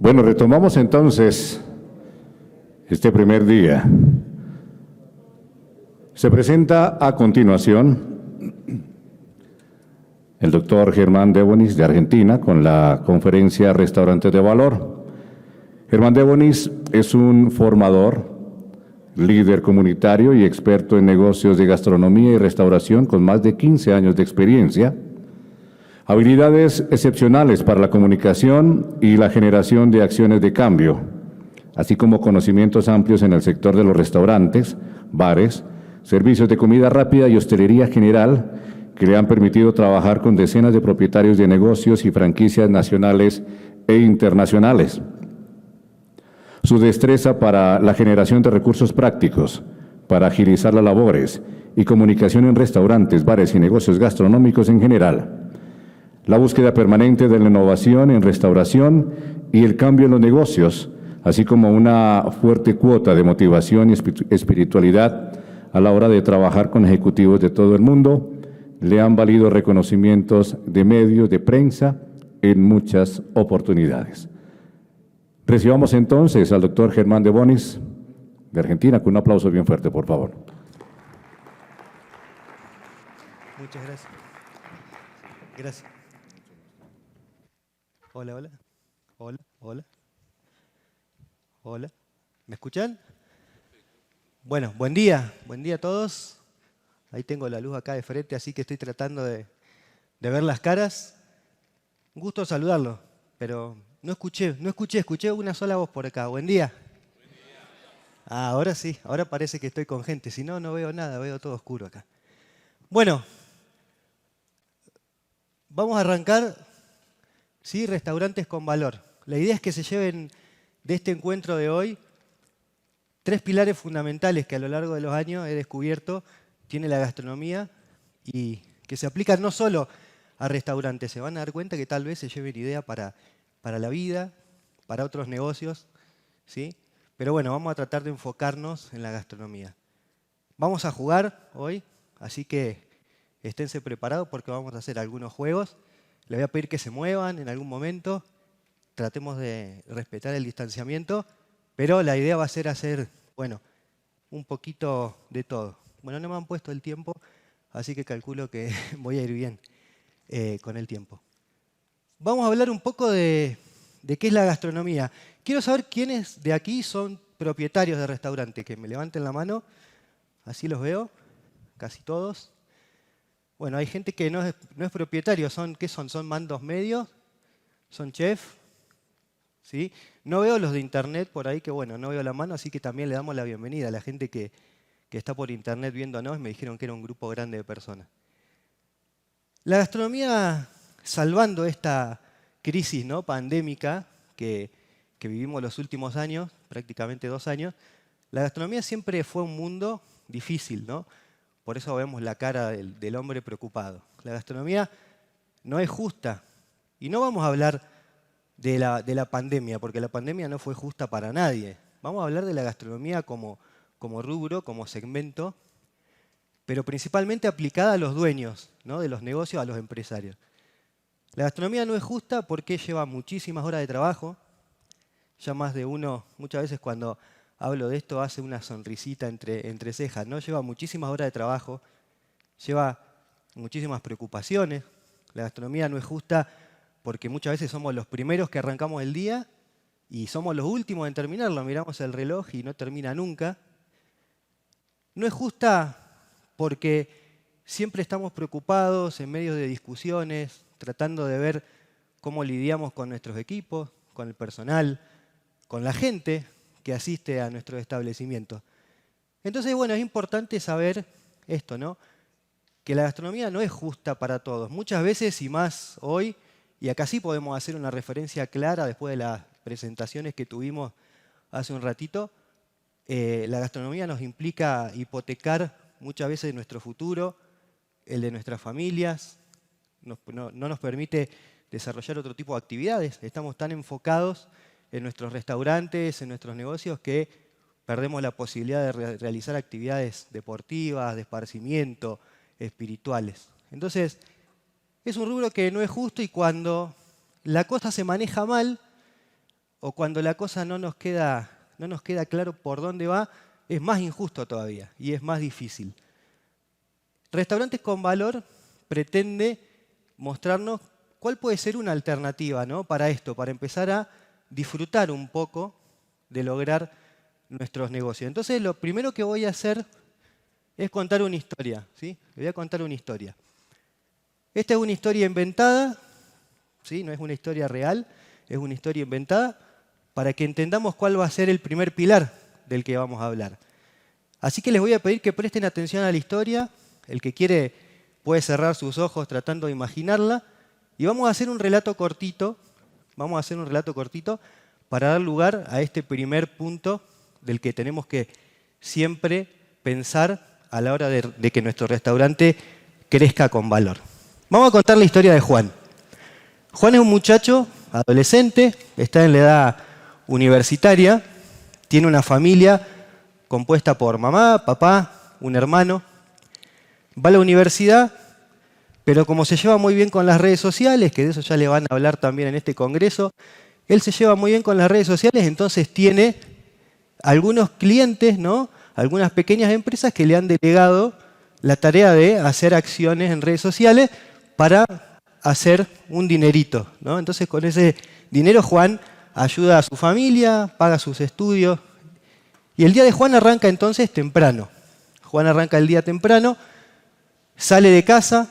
Bueno, retomamos entonces este primer día. Se presenta a continuación el doctor Germán Debonis de Argentina con la conferencia Restaurantes de Valor. Germán Debonis es un formador, líder comunitario y experto en negocios de gastronomía y restauración con más de 15 años de experiencia, habilidades excepcionales para la comunicación y la generación de acciones de cambio, así como conocimientos amplios en el sector de los restaurantes, bares, servicios de comida rápida y hostelería general, que le han permitido trabajar con decenas de propietarios de negocios y franquicias nacionales e internacionales. Su destreza para la generación de recursos prácticos, para agilizar las labores y comunicación en restaurantes, bares y negocios gastronómicos en general. La búsqueda permanente de la innovación en restauración y el cambio en los negocios, así como una fuerte cuota de motivación y espiritualidad a la hora de trabajar con ejecutivos de todo el mundo, le han valido reconocimientos de medios de prensa en muchas oportunidades. Recibamos entonces al doctor Germán Debonis de Argentina con un aplauso bien fuerte, por favor. Muchas gracias. Gracias. Hola, hola. Hola, hola. Hola. ¿Me escuchan? Bueno, buen día a todos. Ahí tengo la luz acá de frente, así que estoy tratando de ver las caras. Un gusto saludarlo, pero no escuché una sola voz por acá. Buen día. Ah, ahora sí, ahora parece que estoy con gente, si no, no veo nada, veo todo oscuro acá. Bueno, vamos a arrancar, ¿sí? Restaurantes con valor. La idea es que se lleven de este encuentro de hoy 3 pilares fundamentales que a lo largo de los años he descubierto tiene la gastronomía y que se aplican no solo a restaurantes, se van a dar cuenta que tal vez se lleven idea para la vida, para otros negocios, ¿sí? Pero bueno, vamos a tratar de enfocarnos en la gastronomía. Vamos a jugar hoy, así que esténse preparados porque vamos a hacer algunos juegos. Les voy a pedir que se muevan en algún momento, tratemos de respetar el distanciamiento, pero la idea va a ser hacer, bueno, un poquito de todo. Bueno, no me han puesto el tiempo, así que calculo que voy a ir bien con el tiempo. Vamos a hablar un poco de qué es la gastronomía. Quiero saber quiénes de aquí son propietarios de restaurante, que me levanten la mano, así los veo, casi todos. Bueno, hay gente que no es propietario, ¿qué son? ¿Son mandos medios? ¿Son chef? ¿Sí? No veo los de internet por ahí, que bueno, no veo la mano, así que también le damos la bienvenida a la gente que está por internet viéndonos. Me dijeron que era un grupo grande de personas. La gastronomía, salvando esta crisis, ¿no?, pandémica que vivimos los últimos años, prácticamente 2 años, la gastronomía siempre fue un mundo difícil, ¿no? Por eso vemos la cara del hombre preocupado. La gastronomía no es justa. Y no vamos a hablar de la pandemia, porque la pandemia no fue justa para nadie. Vamos a hablar de la gastronomía como rubro, como segmento, pero principalmente aplicada a los dueños, ¿no?, de los negocios, a los empresarios. La gastronomía no es justa porque lleva muchísimas horas de trabajo. Ya más de uno, muchas veces cuando hablo de esto, hace una sonrisita entre cejas, ¿no? Lleva muchísimas horas de trabajo, lleva muchísimas preocupaciones. La gastronomía no es justa porque muchas veces somos los primeros que arrancamos el día y somos los últimos en terminarlo. Miramos el reloj y no termina nunca. No es justa porque siempre estamos preocupados en medio de discusiones, tratando de ver cómo lidiamos con nuestros equipos, con el personal, con la gente que asiste a nuestros establecimientos. Entonces, bueno, es importante saber esto, ¿no?, que la gastronomía no es justa para todos. Muchas veces, y más hoy, y acá sí podemos hacer una referencia clara después de las presentaciones que tuvimos hace un ratito, la gastronomía nos implica hipotecar muchas veces nuestro futuro, el de nuestras familias, no nos permite desarrollar otro tipo de actividades. Estamos tan enfocados en nuestros restaurantes, en nuestros negocios, que perdemos la posibilidad de realizar actividades deportivas, de esparcimiento, espirituales. Entonces, es un rubro que no es justo y cuando la cosa se maneja mal, o cuando la cosa no nos queda claro por dónde va, es más injusto todavía y es más difícil. Restaurantes con Valor pretende mostrarnos cuál puede ser una alternativa, ¿no?, para esto, para empezar a disfrutar un poco de lograr nuestros negocios. Entonces, lo primero que voy a hacer es contar una historia, ¿sí? Le voy a contar una historia. Esta es una historia inventada, ¿sí? No es una historia real, es una historia inventada, para que entendamos cuál va a ser el primer pilar del que vamos a hablar. Así que les voy a pedir que presten atención a la historia. El que quiere puede cerrar sus ojos tratando de imaginarla. Y vamos a hacer un relato cortito. Vamos a hacer un relato cortito para dar lugar a este primer punto del que tenemos que siempre pensar a la hora de que nuestro restaurante crezca con valor. Vamos a contar la historia de Juan. Juan es un muchacho adolescente, está en la edad universitaria, tiene una familia compuesta por mamá, papá, un hermano. Va a la universidad, pero como se lleva muy bien con las redes sociales, que de eso ya le van a hablar también en este congreso, él se lleva muy bien con las redes sociales, entonces tiene algunos clientes, ¿no?, algunas pequeñas empresas que le han delegado la tarea de hacer acciones en redes sociales para hacer un dinerito, ¿no? Entonces con ese dinero Juan ayuda a su familia, paga sus estudios. Y el día de Juan arranca entonces temprano. Juan arranca el día temprano, sale de casa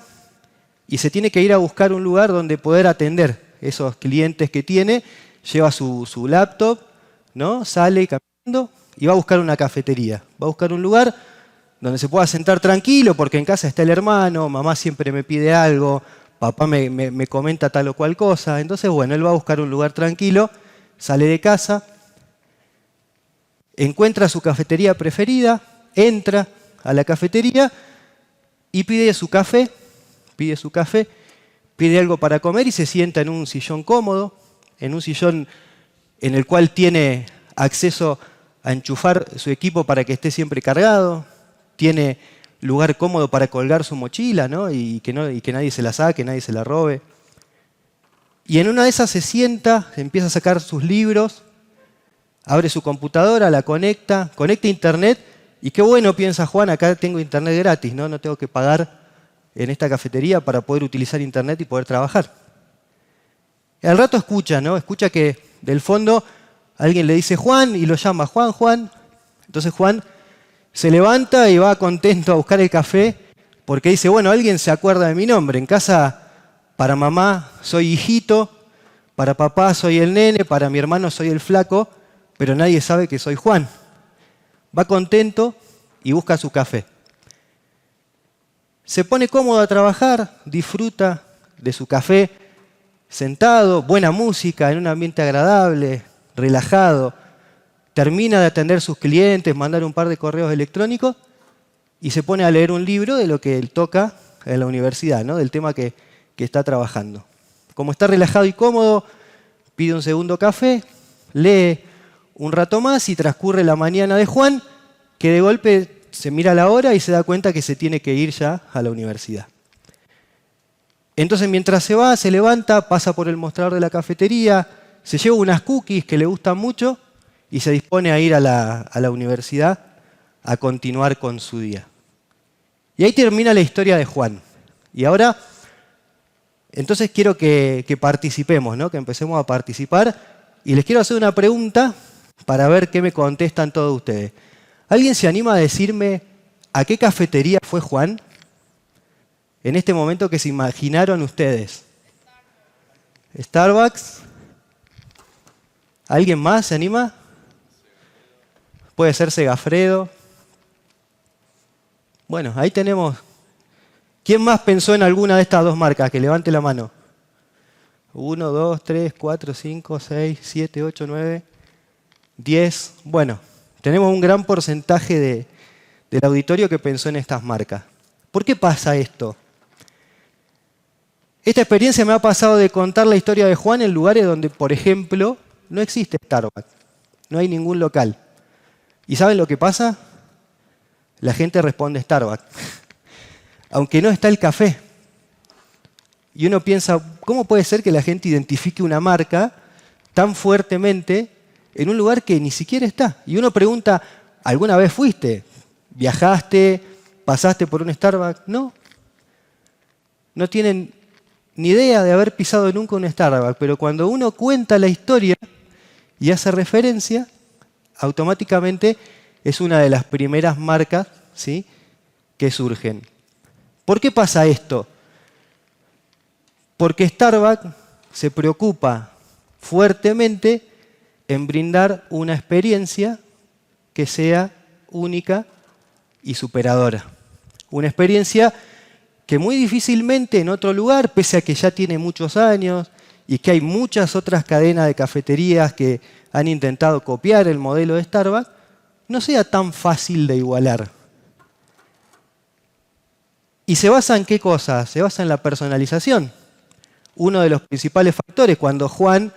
y se tiene que ir a buscar un lugar donde poder atender esos clientes que tiene. Lleva su laptop, ¿no?, sale caminando y va a buscar una cafetería. Va a buscar un lugar donde se pueda sentar tranquilo, porque en casa está el hermano, mamá siempre me pide algo, papá me comenta tal o cual cosa. Entonces, bueno, él va a buscar un lugar tranquilo, sale de casa, encuentra su cafetería preferida, entra a la cafetería y pide su café, pide algo para comer y se sienta en un sillón cómodo, en un sillón en el cual tiene acceso a enchufar su equipo para que esté siempre cargado, tiene lugar cómodo para colgar su mochila, ¿no?, y que nadie se la saque, nadie se la robe. Y en una de esas se sienta, empieza a sacar sus libros, abre su computadora, la conecta a internet, y qué bueno, piensa Juan, acá tengo internet gratis, ¿no? No tengo que pagar en esta cafetería para poder utilizar internet y poder trabajar. Y al rato escucha, ¿no? Escucha que del fondo alguien le dice Juan y lo llama Juan, Juan. Entonces Juan se levanta y va contento a buscar el café porque dice, bueno, alguien se acuerda de mi nombre. En casa para mamá soy hijito, para papá soy el nene, para mi hermano soy el flaco, pero nadie sabe que soy Juan. Va contento y busca su café. Se pone cómodo a trabajar, disfruta de su café sentado, buena música, en un ambiente agradable, relajado. Termina de atender sus clientes, mandar un par de correos electrónicos y se pone a leer un libro de lo que él toca en la universidad, ¿no?, del tema que está trabajando. Como está relajado y cómodo, pide un segundo café, lee un rato más y transcurre la mañana de Juan, que de golpe se mira la hora y se da cuenta que se tiene que ir ya a la universidad. Entonces mientras se va, se levanta, pasa por el mostrador de la cafetería, se lleva unas cookies que le gustan mucho y se dispone a ir a la universidad a continuar con su día. Y ahí termina la historia de Juan. Y ahora, entonces quiero que participemos, ¿no?, que empecemos a participar. Y les quiero hacer una pregunta para ver qué me contestan todos ustedes. ¿Alguien se anima a decirme a qué cafetería fue Juan? En este momento que se imaginaron ustedes. Starbucks. ¿Alguien más se anima? Puede ser Segafredo. Bueno, ahí tenemos. ¿Quién más pensó en alguna de estas dos marcas? Que levante la mano. 1, 2, 3, 4, 5, 6, 7, 8, 9, 10. Bueno, tenemos un gran porcentaje del auditorio que pensó en estas marcas. ¿Por qué pasa esto? Esta experiencia me ha pasado de contar la historia de Juan en lugares donde, por ejemplo, no existe Starbucks. No hay ningún local. ¿Y saben lo que pasa? La gente responde Starbucks. Aunque no está el café. Y uno piensa, ¿cómo puede ser que la gente identifique una marca tan fuertemente en un lugar que ni siquiera está. Y uno pregunta, ¿alguna vez fuiste? ¿Viajaste? ¿Pasaste por un Starbucks? No. No tienen ni idea de haber pisado nunca un Starbucks, pero cuando uno cuenta la historia y hace referencia, automáticamente es una de las primeras marcas, ¿sí?, que surgen. ¿Por qué pasa esto? Porque Starbucks se preocupa fuertemente en brindar una experiencia que sea única y superadora. Una experiencia que muy difícilmente en otro lugar, pese a que ya tiene muchos años y que hay muchas otras cadenas de cafeterías que han intentado copiar el modelo de Starbucks, no sea tan fácil de igualar. ¿Y se basa en qué cosa? Se basa en la personalización. Uno de los principales factores, cuando Juan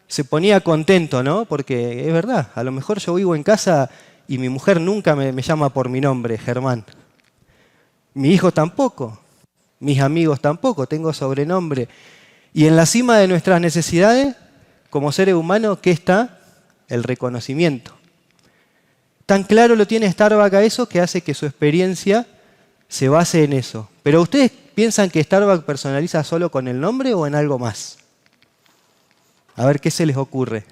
se ponía contento, ¿no? Porque es verdad, a lo mejor yo vivo en casa y mi mujer nunca me llama por mi nombre, Germán. Mi hijo tampoco, mis amigos tampoco, tengo sobrenombre. Y en la cima de nuestras necesidades, como seres humanos, ¿qué está? El reconocimiento. Tan claro lo tiene Starbucks a eso que hace que su experiencia se base en eso. Pero ¿ustedes piensan que Starbucks personaliza solo con el nombre o en algo más? A ver qué se les ocurre.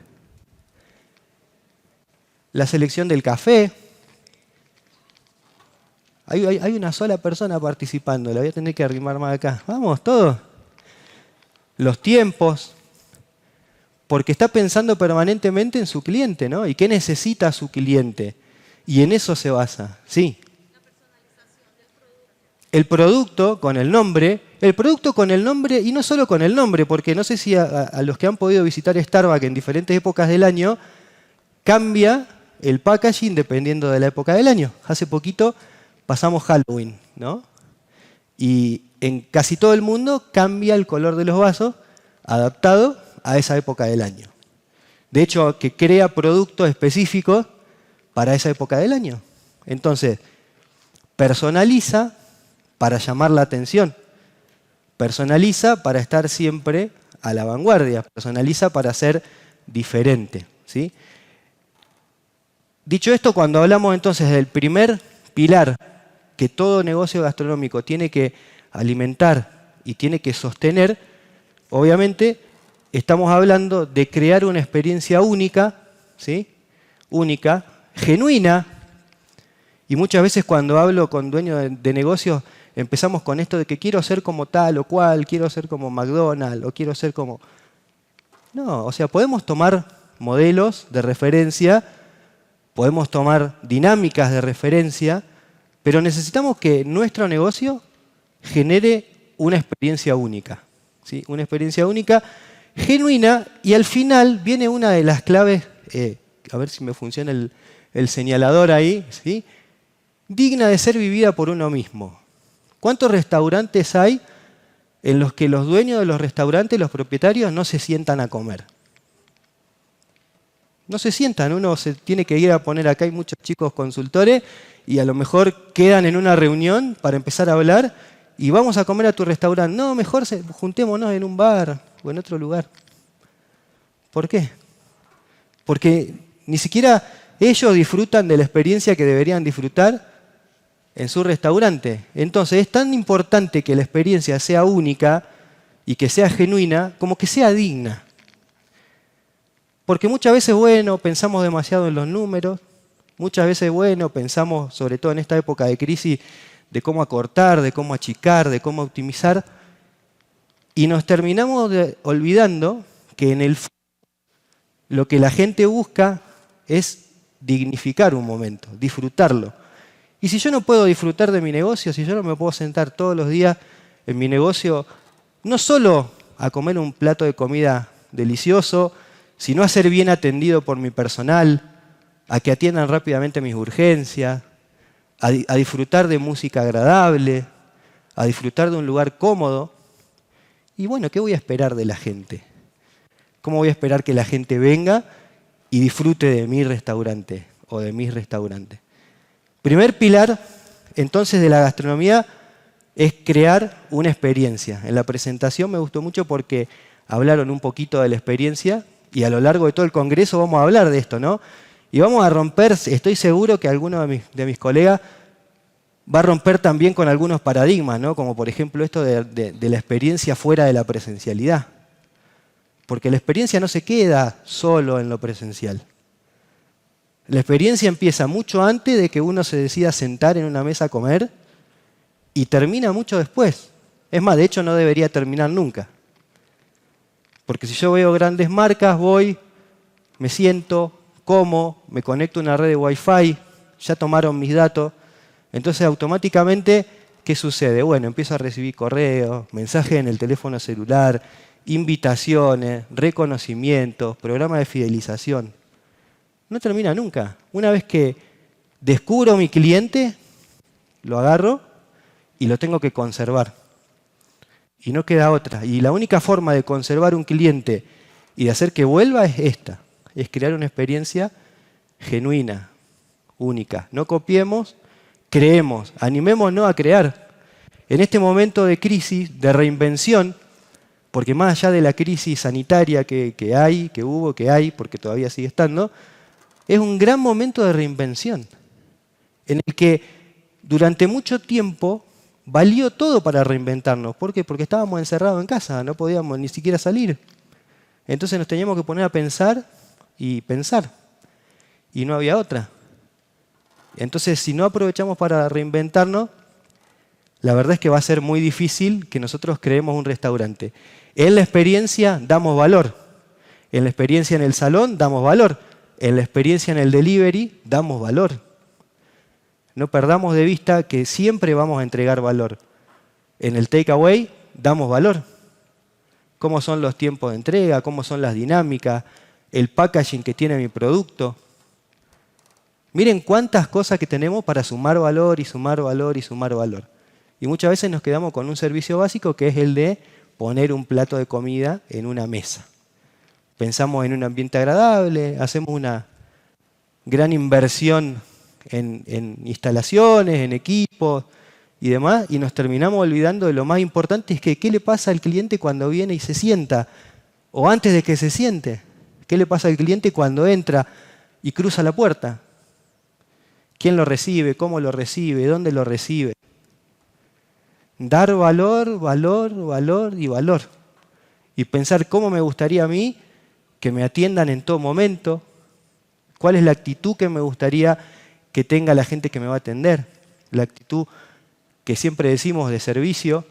La selección del café. Hay una sola persona participando, la voy a tener que arrimar más acá. Vamos, todos. Los tiempos. Porque está pensando permanentemente en su cliente, ¿no? ¿Y qué necesita su cliente? Y en eso se basa, sí. El producto con el nombre, y no solo con el nombre, porque no sé si a los que han podido visitar Starbucks en diferentes épocas del año, cambia el packaging dependiendo de la época del año. Hace poquito pasamos Halloween, ¿no? Y en casi todo el mundo cambia el color de los vasos adaptado a esa época del año. De hecho, que crea productos específicos para esa época del año. Entonces, personaliza para llamar la atención. Personaliza para estar siempre a la vanguardia. Personaliza para ser diferente, ¿sí? Dicho esto, cuando hablamos entonces del primer pilar que todo negocio gastronómico tiene que alimentar y tiene que sostener, obviamente estamos hablando de crear una experiencia única, ¿sí? Única, genuina. Y muchas veces cuando hablo con dueños de negocios empezamos con esto de que quiero ser como tal o cual, quiero ser como McDonald's o quiero ser como... No, o sea, podemos tomar modelos de referencia, podemos tomar dinámicas de referencia, pero necesitamos que nuestro negocio genere una experiencia única, ¿sí? Una experiencia única, genuina, y al final viene una de las claves, a ver si me funciona el señalador ahí, ¿sí? Digna de ser vivida por uno mismo. ¿Cuántos restaurantes hay en los que los dueños de los restaurantes, los propietarios, no se sientan a comer? No se sientan, uno se tiene que ir a poner acá, hay muchos chicos consultores y a lo mejor quedan en una reunión para empezar a hablar y vamos a comer a tu restaurante. No, mejor juntémonos en un bar o en otro lugar. ¿Por qué? Porque ni siquiera ellos disfrutan de la experiencia que deberían disfrutar en su restaurante. Entonces es tan importante que la experiencia sea única y que sea genuina como que sea digna. Porque muchas veces, bueno, pensamos demasiado en los números, muchas veces, bueno, pensamos, sobre todo en esta época de crisis, de cómo acortar, de cómo achicar, de cómo optimizar, y nos terminamos olvidando que en el fondo lo que la gente busca es dignificar un momento, disfrutarlo. Y si yo no puedo disfrutar de mi negocio, si yo no me puedo sentar todos los días en mi negocio, no solo a comer un plato de comida delicioso, sino a ser bien atendido por mi personal, a que atiendan rápidamente mis urgencias, a disfrutar de música agradable, a disfrutar de un lugar cómodo. Y bueno, ¿qué voy a esperar de la gente? ¿Cómo voy a esperar que la gente venga y disfrute de mi restaurante o de mis restaurantes? Primer pilar, entonces, de la gastronomía es crear una experiencia. En la presentación me gustó mucho porque hablaron un poquito de la experiencia Y a lo largo de todo el Congreso vamos a hablar de esto, ¿no? Y vamos a romper, estoy seguro que alguno de mis colegas va a romper también con algunos paradigmas, ¿no? Como por ejemplo esto de la experiencia fuera de la presencialidad. Porque la experiencia no se queda solo en lo presencial. La experiencia empieza mucho antes de que uno se decida sentar en una mesa a comer y termina mucho después. Es más, de hecho no debería terminar nunca. Porque si yo veo grandes marcas, voy, me siento, como, me conecto a una red de Wi-Fi, ya tomaron mis datos. Entonces automáticamente, ¿qué sucede? Bueno, empiezo a recibir correos, mensajes en el teléfono celular, invitaciones, reconocimientos, programas de fidelización. No termina nunca. Una vez que descubro mi cliente, lo agarro y lo tengo que conservar. Y no queda otra. Y la única forma de conservar un cliente y de hacer que vuelva es esta. Es crear una experiencia genuina, única. No copiemos, creemos, animémonos a crear. En este momento de crisis, de reinvención, porque más allá de la crisis sanitaria que hay, porque todavía sigue estando, es un gran momento de reinvención, en el que durante mucho tiempo valió todo para reinventarnos. ¿Por qué? Porque estábamos encerrados en casa, no podíamos ni siquiera salir. Entonces nos teníamos que poner a pensar y pensar, y no había otra. Entonces, si no aprovechamos para reinventarnos, la verdad es que va a ser muy difícil que nosotros creemos un restaurante. En la experiencia damos valor, en la experiencia en el salón damos valor, en la experiencia en el delivery damos valor. No perdamos de vista que siempre vamos a entregar valor. En el takeaway damos valor. Cómo son los tiempos de entrega, cómo son las dinámicas, el packaging que tiene mi producto. Miren cuántas cosas que tenemos para sumar valor y sumar valor y sumar valor. Y muchas veces nos quedamos con un servicio básico que es el de poner un plato de comida en una mesa. Pensamos en un ambiente agradable, hacemos una gran inversión en instalaciones, en equipos y demás, y nos terminamos olvidando de lo más importante, es que qué le pasa al cliente cuando viene y se sienta, o antes de que se siente. ¿Qué le pasa al cliente cuando entra y cruza la puerta? ¿Quién lo recibe? ¿Cómo lo recibe? ¿Dónde lo recibe? Dar valor, valor, valor y valor. Y pensar cómo me gustaría a mí que me atiendan en todo momento, cuál es la actitud que me gustaría que tenga la gente que me va a atender, la actitud que siempre decimos de servicio,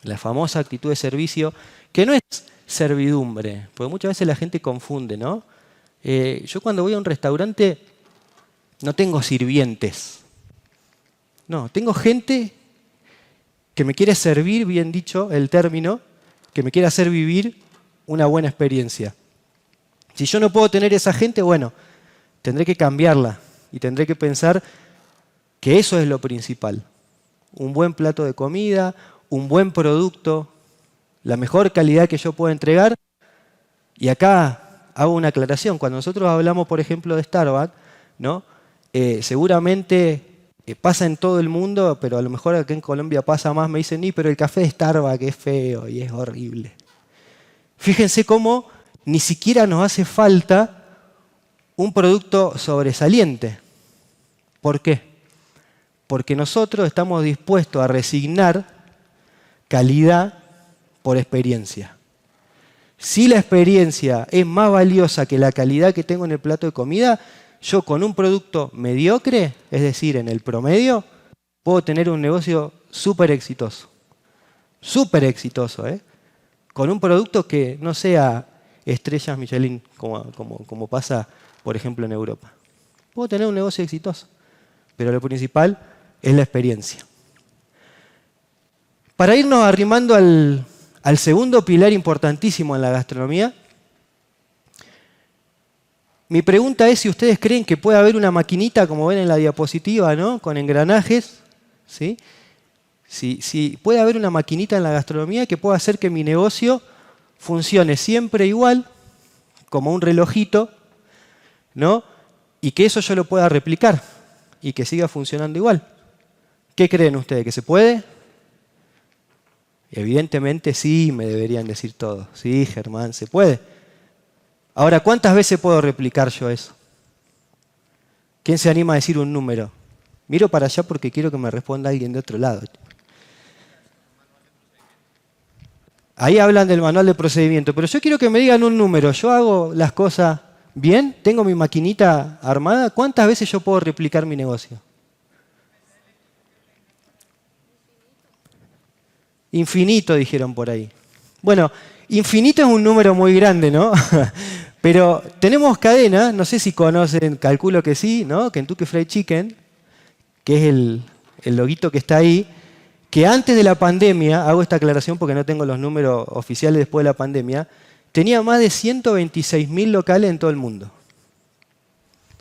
la famosa actitud de servicio, que no es servidumbre, porque muchas veces la gente confunde, ¿no? Yo cuando voy a un restaurante no tengo sirvientes, no, tengo gente que me quiere servir, bien dicho el término, que me quiere hacer vivir una buena experiencia. Si yo no puedo tener esa gente, bueno, tendré que cambiarla y tendré que pensar que eso es lo principal. Un buen plato de comida, un buen producto, la mejor calidad que yo pueda entregar. Y acá hago una aclaración. Cuando nosotros hablamos, por ejemplo, de Starbucks, ¿no? Seguramente pasa en todo el mundo, pero a lo mejor acá en Colombia pasa más. Me dicen, pero el café de Starbucks es feo y es horrible. Fíjense cómo ni siquiera nos hace falta un producto sobresaliente. ¿Por qué? Porque nosotros estamos dispuestos a resignar calidad por experiencia. Si la experiencia es más valiosa que la calidad que tengo en el plato de comida, yo con un producto mediocre, es decir, en el promedio, puedo tener un negocio súper exitoso. Súper exitoso, ¿eh? Con un producto que no sea estrellas Michelin, como pasa, por ejemplo, en Europa. Puedo tener un negocio exitoso, pero lo principal es la experiencia. Para irnos arrimando al segundo pilar importantísimo en la gastronomía, mi pregunta es si ustedes creen que puede haber una maquinita, como ven en la diapositiva, ¿no? Con engranajes, ¿sí? Si puede haber una maquinita en la gastronomía que pueda hacer que mi negocio funcione siempre igual, como un relojito, ¿no? Y que eso yo lo pueda replicar y que siga funcionando igual. ¿Qué creen ustedes? ¿Que se puede? Evidentemente sí, me deberían decir todos. Sí, Germán, se puede. Ahora, ¿cuántas veces puedo replicar yo eso? ¿Quién se anima a decir un número? Miro para allá porque quiero que me responda alguien de otro lado. Ahí hablan del manual de procedimiento, pero yo quiero que me digan un número. Yo hago las cosas bien, tengo mi maquinita armada. ¿Cuántas veces yo puedo replicar mi negocio? Infinito, dijeron por ahí. Bueno, infinito es un número muy grande, ¿no? Pero tenemos cadenas, no sé si conocen, calculo que sí, ¿no? Kentucky Fried Chicken, que es el loguito que está ahí, que antes de la pandemia, hago esta aclaración porque no tengo los números oficiales después de la pandemia, tenía más de 126.000 locales en todo el mundo.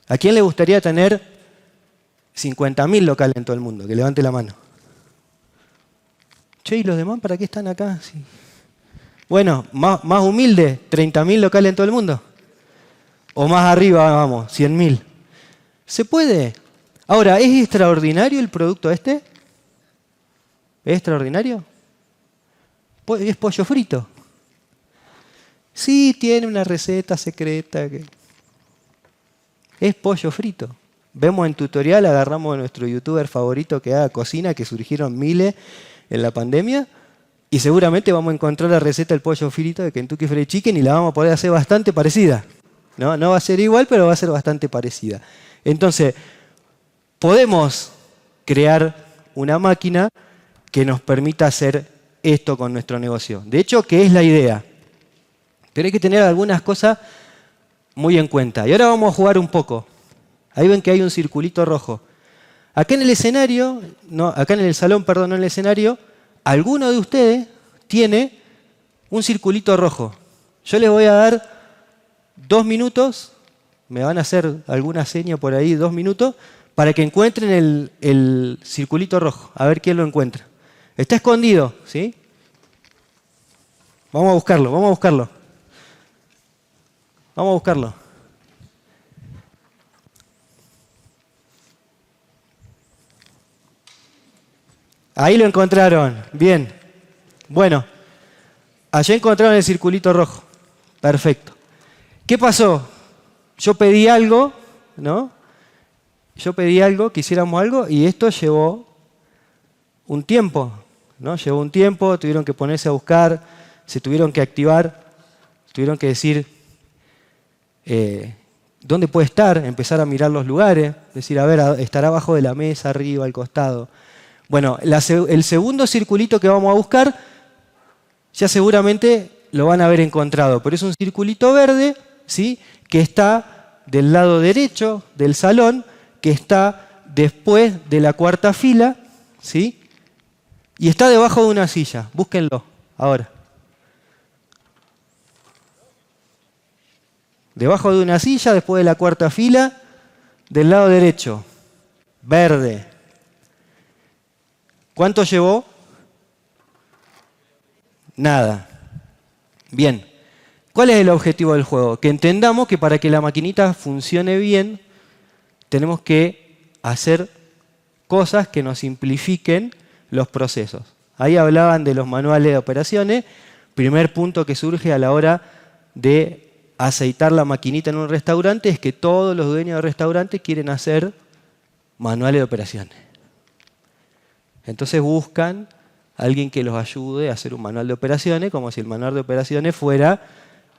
¿A quién le gustaría tener 50.000 locales en todo el mundo? Que levante la mano. Che, ¿y los demás para qué están acá? Sí. Bueno, más humilde, 30.000 locales en todo el mundo. O más arriba, vamos, 100.000. ¿Se puede? Ahora, ¿es extraordinario el producto este? ¿Es extraordinario? ¿Es pollo frito? Sí, tiene una receta secreta. Es pollo frito. Vemos en tutorial, agarramos a nuestro youtuber favorito que haga cocina, que surgieron miles en la pandemia, y seguramente vamos a encontrar la receta del pollo frito de Kentucky Fried Chicken y la vamos a poder hacer bastante parecida. No va a ser igual, pero va a ser bastante parecida. Entonces, podemos crear una máquina que nos permita hacer esto con nuestro negocio. De hecho, ¿qué es la idea? Pero hay que tener algunas cosas muy en cuenta. Y ahora vamos a jugar un poco. Ahí ven que hay un circulito rojo. Acá en el escenario, acá en el salón, perdón, no en el escenario, alguno de ustedes tiene un circulito rojo. Yo les voy a dar 2 minutos, me van a hacer alguna seña por ahí, 2 minutos, para que encuentren el circulito rojo. A ver quién lo encuentra. Está escondido, ¿sí? Vamos a buscarlo, vamos a buscarlo. Vamos a buscarlo. Ahí lo encontraron. Bien. Bueno, allá encontraron el circulito rojo. Perfecto. ¿Qué pasó? Yo pedí algo, ¿no? Yo pedí algo, que hiciéramos algo, y esto llevó un tiempo, ¿no? Llevó un tiempo, tuvieron que ponerse a buscar, se tuvieron que activar, tuvieron que decir dónde puede estar, empezar a mirar los lugares, decir, a ver, estará abajo de la mesa, arriba, al costado. Bueno, el segundo circulito que vamos a buscar, ya seguramente lo van a haber encontrado, pero es un circulito verde, ¿sí? Que está del lado derecho del salón, que está después de la 4ª fila, ¿sí? Y está debajo de una silla. Búsquenlo ahora. Debajo de una silla, después de la 4ª fila, del lado derecho. Verde. ¿Cuánto llevó? Nada. Bien. ¿Cuál es el objetivo del juego? Que entendamos que para que la maquinita funcione bien, tenemos que hacer cosas que nos simplifiquen los procesos. Ahí hablaban de los manuales de operaciones. Primer punto que surge a la hora de aceitar la maquinita en un restaurante es que todos los dueños de restaurantes quieren hacer manuales de operaciones. Entonces buscan a alguien que los ayude a hacer un manual de operaciones, como si el manual de operaciones fuera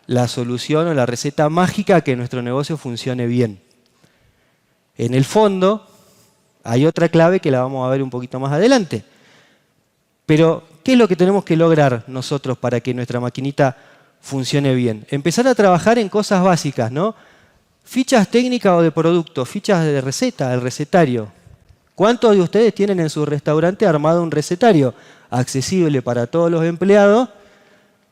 la solución o la receta mágica a que nuestro negocio funcione bien. En el fondo, hay otra clave que la vamos a ver un poquito más adelante. Pero, ¿qué es lo que tenemos que lograr nosotros para que nuestra maquinita funcione bien? Empezar a trabajar en cosas básicas, ¿no? Fichas técnicas o de producto, fichas de receta, el recetario. ¿Cuántos de ustedes tienen en su restaurante armado un recetario accesible para todos los empleados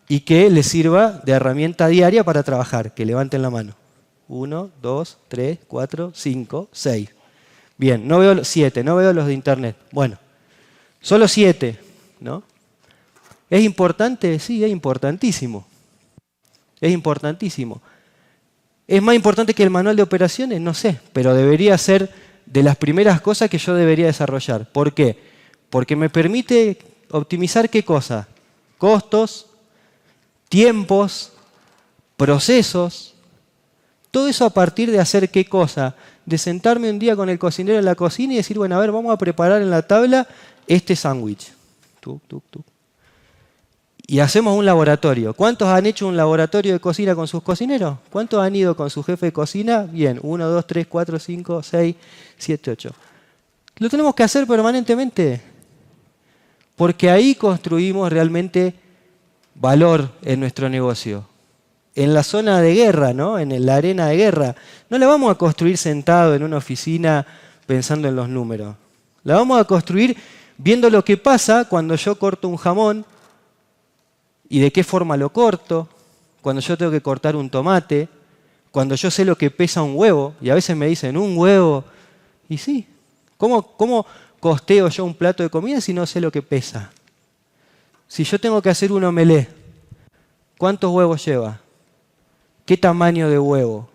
y que les sirva de herramienta diaria para trabajar? Que levanten la mano. 1, 2, 3, 4, 5, 6. Bien, no veo 7, no veo los de internet. Bueno, solo 7, ¿no? ¿Es importante? Sí, es importantísimo. Es importantísimo. ¿Es más importante que el manual de operaciones? No sé, pero debería ser de las primeras cosas que yo debería desarrollar. ¿Por qué? Porque me permite optimizar ¿qué cosa? Costos, tiempos, procesos, Todo eso a partir de hacer ¿qué cosa? De sentarme un día con el cocinero en la cocina y decir, bueno, a ver, vamos a preparar en la tabla este sándwich. Tuc, tuc, tuc. Y hacemos un laboratorio. ¿Cuántos han hecho un laboratorio de cocina con sus cocineros? ¿Cuántos han ido con su jefe de cocina? Bien, 1, 2, 3, 4, 5, 6, 7, 8. Lo tenemos que hacer permanentemente, porque ahí construimos realmente valor en nuestro negocio. En la zona de guerra, ¿no? En la arena de guerra. No la vamos a construir sentado en una oficina pensando en los números. La vamos a construir viendo lo que pasa cuando yo corto un jamón y de qué forma lo corto, cuando yo tengo que cortar un tomate, cuando yo sé lo que pesa un huevo, y a veces me dicen, ¿un huevo? Y sí, ¿cómo costeo yo un plato de comida si no sé lo que pesa? Si yo tengo que hacer un omelé, ¿cuántos huevos lleva? ¿Qué tamaño de huevo?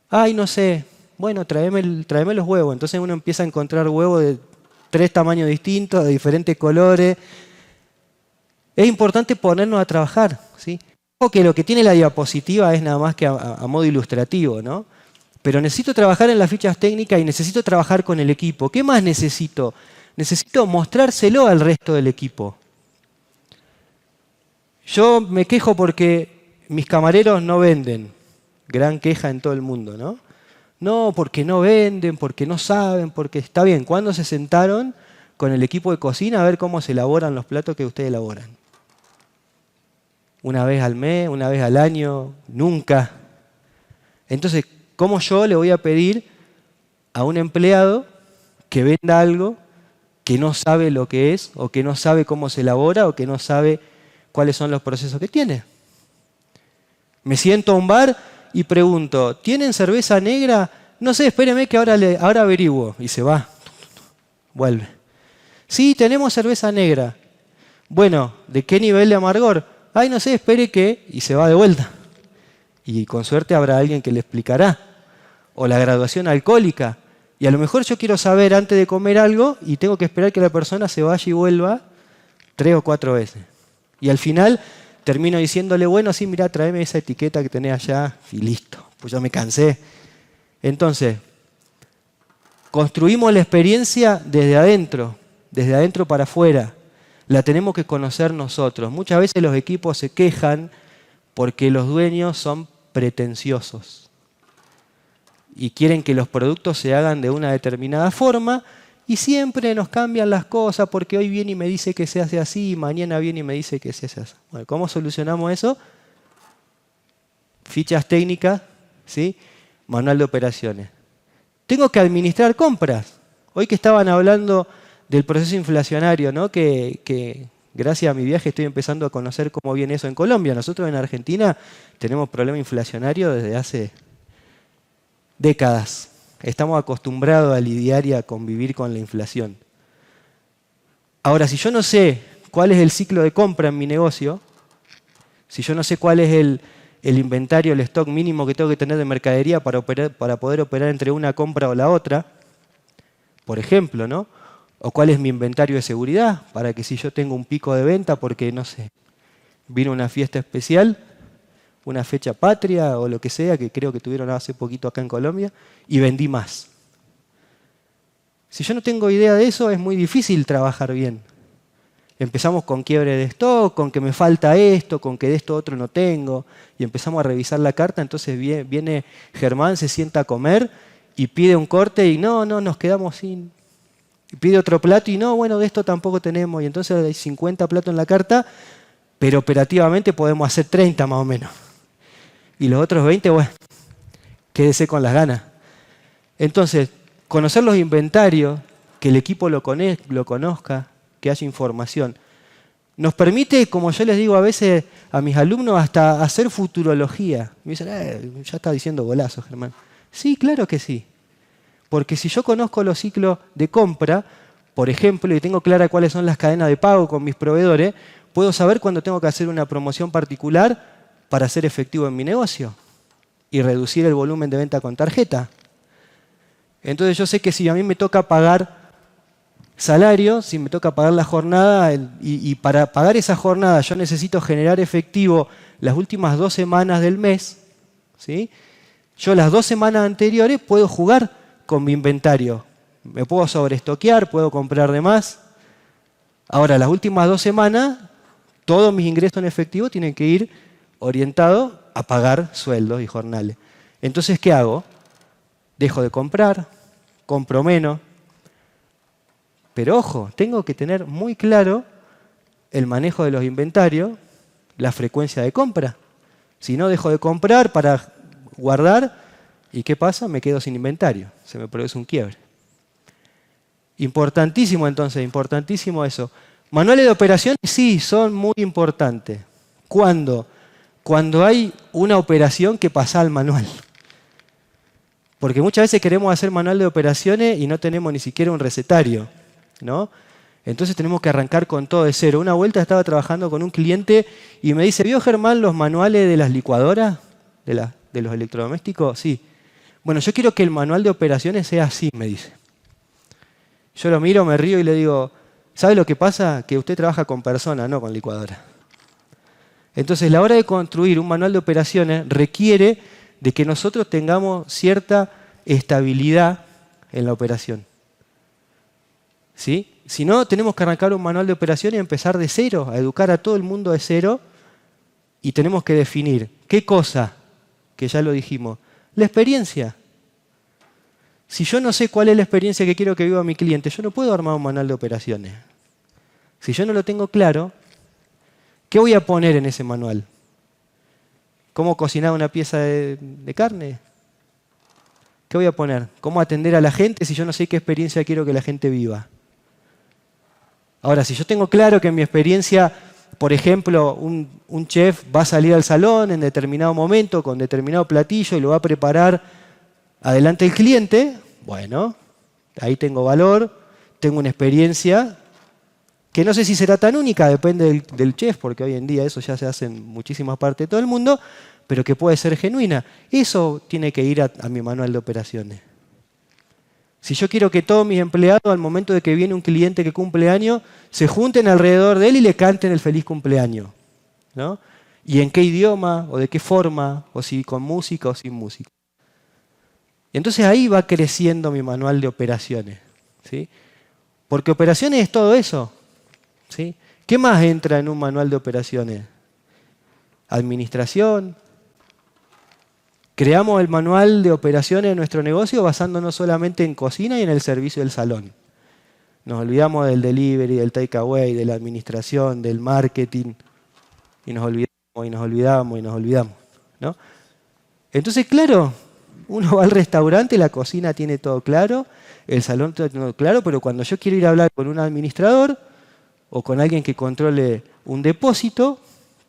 Ay, no sé. Bueno, tráeme los huevos. Entonces uno empieza a encontrar huevos de 3 tamaños distintos, de diferentes colores. Es importante ponernos a trabajar, ¿sí? Porque lo que tiene la diapositiva es nada más que a modo ilustrativo, ¿no? Pero necesito trabajar en las fichas técnicas y necesito trabajar con el equipo. ¿Qué más necesito? Necesito mostrárselo al resto del equipo. Yo me quejo porque mis camareros no venden. Gran queja en todo el mundo, ¿no? No, porque no venden, porque no saben, porque está bien. ¿Cuándo se sentaron con el equipo de cocina a ver cómo se elaboran los platos que ustedes elaboran? ¿Una vez al mes, una vez al año? Nunca. Entonces, ¿cómo yo le voy a pedir a un empleado que venda algo que no sabe lo que es, o que no sabe cómo se elabora, o que no sabe cuáles son los procesos que tiene? Me siento a un bar y pregunto, ¿tienen cerveza negra? No sé, espéreme que ahora averiguo. Y se va. Vuelve. Sí, tenemos cerveza negra. Bueno, ¿de qué nivel de amargor? Ay, no sé, espere que... Y se va de vuelta. Y con suerte habrá alguien que le explicará. O la graduación alcohólica. Y a lo mejor yo quiero saber antes de comer algo y tengo que esperar que la persona se vaya y vuelva 3 o 4 veces. Y al final termino diciéndole, bueno, sí, mirá, tráeme esa etiqueta que tenés allá y listo. Pues ya me cansé. Entonces, construimos la experiencia desde adentro para afuera. La tenemos que conocer nosotros. Muchas veces los equipos se quejan porque los dueños son pretenciosos y quieren que los productos se hagan de una determinada forma y siempre nos cambian las cosas porque hoy viene y me dice que se hace así y mañana viene y me dice que se hace así. Bueno, ¿cómo solucionamos eso? Fichas técnicas, ¿sí? Manual de operaciones. Tengo que administrar compras. Hoy que estaban hablando del proceso inflacionario, ¿no? Que gracias a mi viaje estoy empezando a conocer cómo viene eso en Colombia. Nosotros en Argentina tenemos problema inflacionario desde hace décadas. Estamos acostumbrados a lidiar y a convivir con la inflación. Ahora, si yo no sé cuál es el ciclo de compra en mi negocio, si yo no sé cuál es el inventario, el stock mínimo que tengo que tener de mercadería para poder operar entre una compra o la otra, por ejemplo, ¿no? O cuál es mi inventario de seguridad para que si yo tengo un pico de venta porque, no sé, vino una fiesta especial, una fecha patria o lo que sea, que creo que tuvieron hace poquito acá en Colombia, y vendí más. Si yo no tengo idea de eso, es muy difícil trabajar bien. Empezamos con quiebre de stock, con que me falta esto, con que de esto otro no tengo, y empezamos a revisar la carta. Entonces viene Germán, se sienta a comer y pide un corte y no, nos quedamos sin. Y pide otro plato y no, bueno, de esto tampoco tenemos. Y entonces hay 50 platos en la carta, pero operativamente podemos hacer 30 más o menos. Y los otros 20, bueno, quédese con las ganas. Entonces, conocer los inventarios, que el equipo lo conozca, que haya información, nos permite, como yo les digo a veces a mis alumnos, hasta hacer futurología. Me dicen, ya está diciendo golazo, Germán. Sí, claro que sí. Porque si yo conozco los ciclos de compra, por ejemplo, y tengo clara cuáles son las cadenas de pago con mis proveedores, puedo saber cuándo tengo que hacer una promoción particular para ser efectivo en mi negocio y reducir el volumen de venta con tarjeta. Entonces yo sé que si a mí me toca pagar salario, si me toca pagar la jornada, y para pagar esa jornada yo necesito generar efectivo las últimas 2 semanas del mes, ¿sí? Yo las 2 semanas anteriores puedo jugar con mi inventario. Me puedo sobreestoquear, puedo comprar de más. Ahora, las últimas 2 semanas, todos mis ingresos en efectivo tienen que ir orientados a pagar sueldos y jornales. Entonces, ¿qué hago? Dejo de comprar, compro menos. Pero ojo, tengo que tener muy claro el manejo de los inventarios, la frecuencia de compra. Si no, dejo de comprar para guardar, ¿y qué pasa? Me quedo sin inventario, se me produce un quiebre. Importantísimo entonces, importantísimo eso. Manuales de operaciones sí, son muy importantes. ¿Cuándo? Cuando hay una operación que pasa al manual. Porque muchas veces queremos hacer manual de operaciones y no tenemos ni siquiera un recetario, ¿no? Entonces tenemos que arrancar con todo de cero. Una vuelta estaba trabajando con un cliente y me dice, ¿vio Germán los manuales de las licuadoras? ¿De los electrodomésticos? Sí. Bueno, yo quiero que el manual de operaciones sea así, me dice. Yo lo miro, me río y le digo, ¿sabe lo que pasa? Que usted trabaja con personas, no con licuadoras. Entonces, la hora de construir un manual de operaciones requiere de que nosotros tengamos cierta estabilidad en la operación. ¿Sí? Si no, tenemos que arrancar un manual de operaciones y empezar de cero, a educar a todo el mundo de cero, y tenemos que definir qué cosa, que ya lo dijimos, la experiencia. Si yo no sé cuál es la experiencia que quiero que viva mi cliente, yo no puedo armar un manual de operaciones. Si yo no lo tengo claro, ¿qué voy a poner en ese manual? ¿Cómo cocinar una pieza de carne? ¿Qué voy a poner? ¿Cómo atender a la gente si yo no sé qué experiencia quiero que la gente viva? Ahora, si yo tengo claro que en mi experiencia, por ejemplo, un chef va a salir al salón en determinado momento con determinado platillo y lo va a preparar adelante del cliente, bueno, ahí tengo valor, tengo una experiencia que no sé si será tan única, depende del chef, porque hoy en día eso ya se hace en muchísimas partes de todo el mundo, pero que puede ser genuina. Eso tiene que ir a mi manual de operaciones. Si yo quiero que todos mis empleados, al momento de que viene un cliente que cumple años, se junten alrededor de él y le canten el feliz cumpleaños, ¿no? ¿Y en qué idioma, o de qué forma, o si con música o sin música? Entonces ahí va creciendo mi manual de operaciones, ¿sí? Porque operaciones es todo eso, ¿sí? ¿Qué más entra en un manual de operaciones? Administración. Creamos el manual de operaciones de nuestro negocio basándonos solamente en cocina y en el servicio del salón. Nos olvidamos del delivery, del takeaway, de la administración, del marketing, y nos olvidamos, ¿no? Entonces, claro, uno va al restaurante, la cocina tiene todo claro, el salón tiene todo claro, pero cuando yo quiero ir a hablar con un administrador o con alguien que controle un depósito,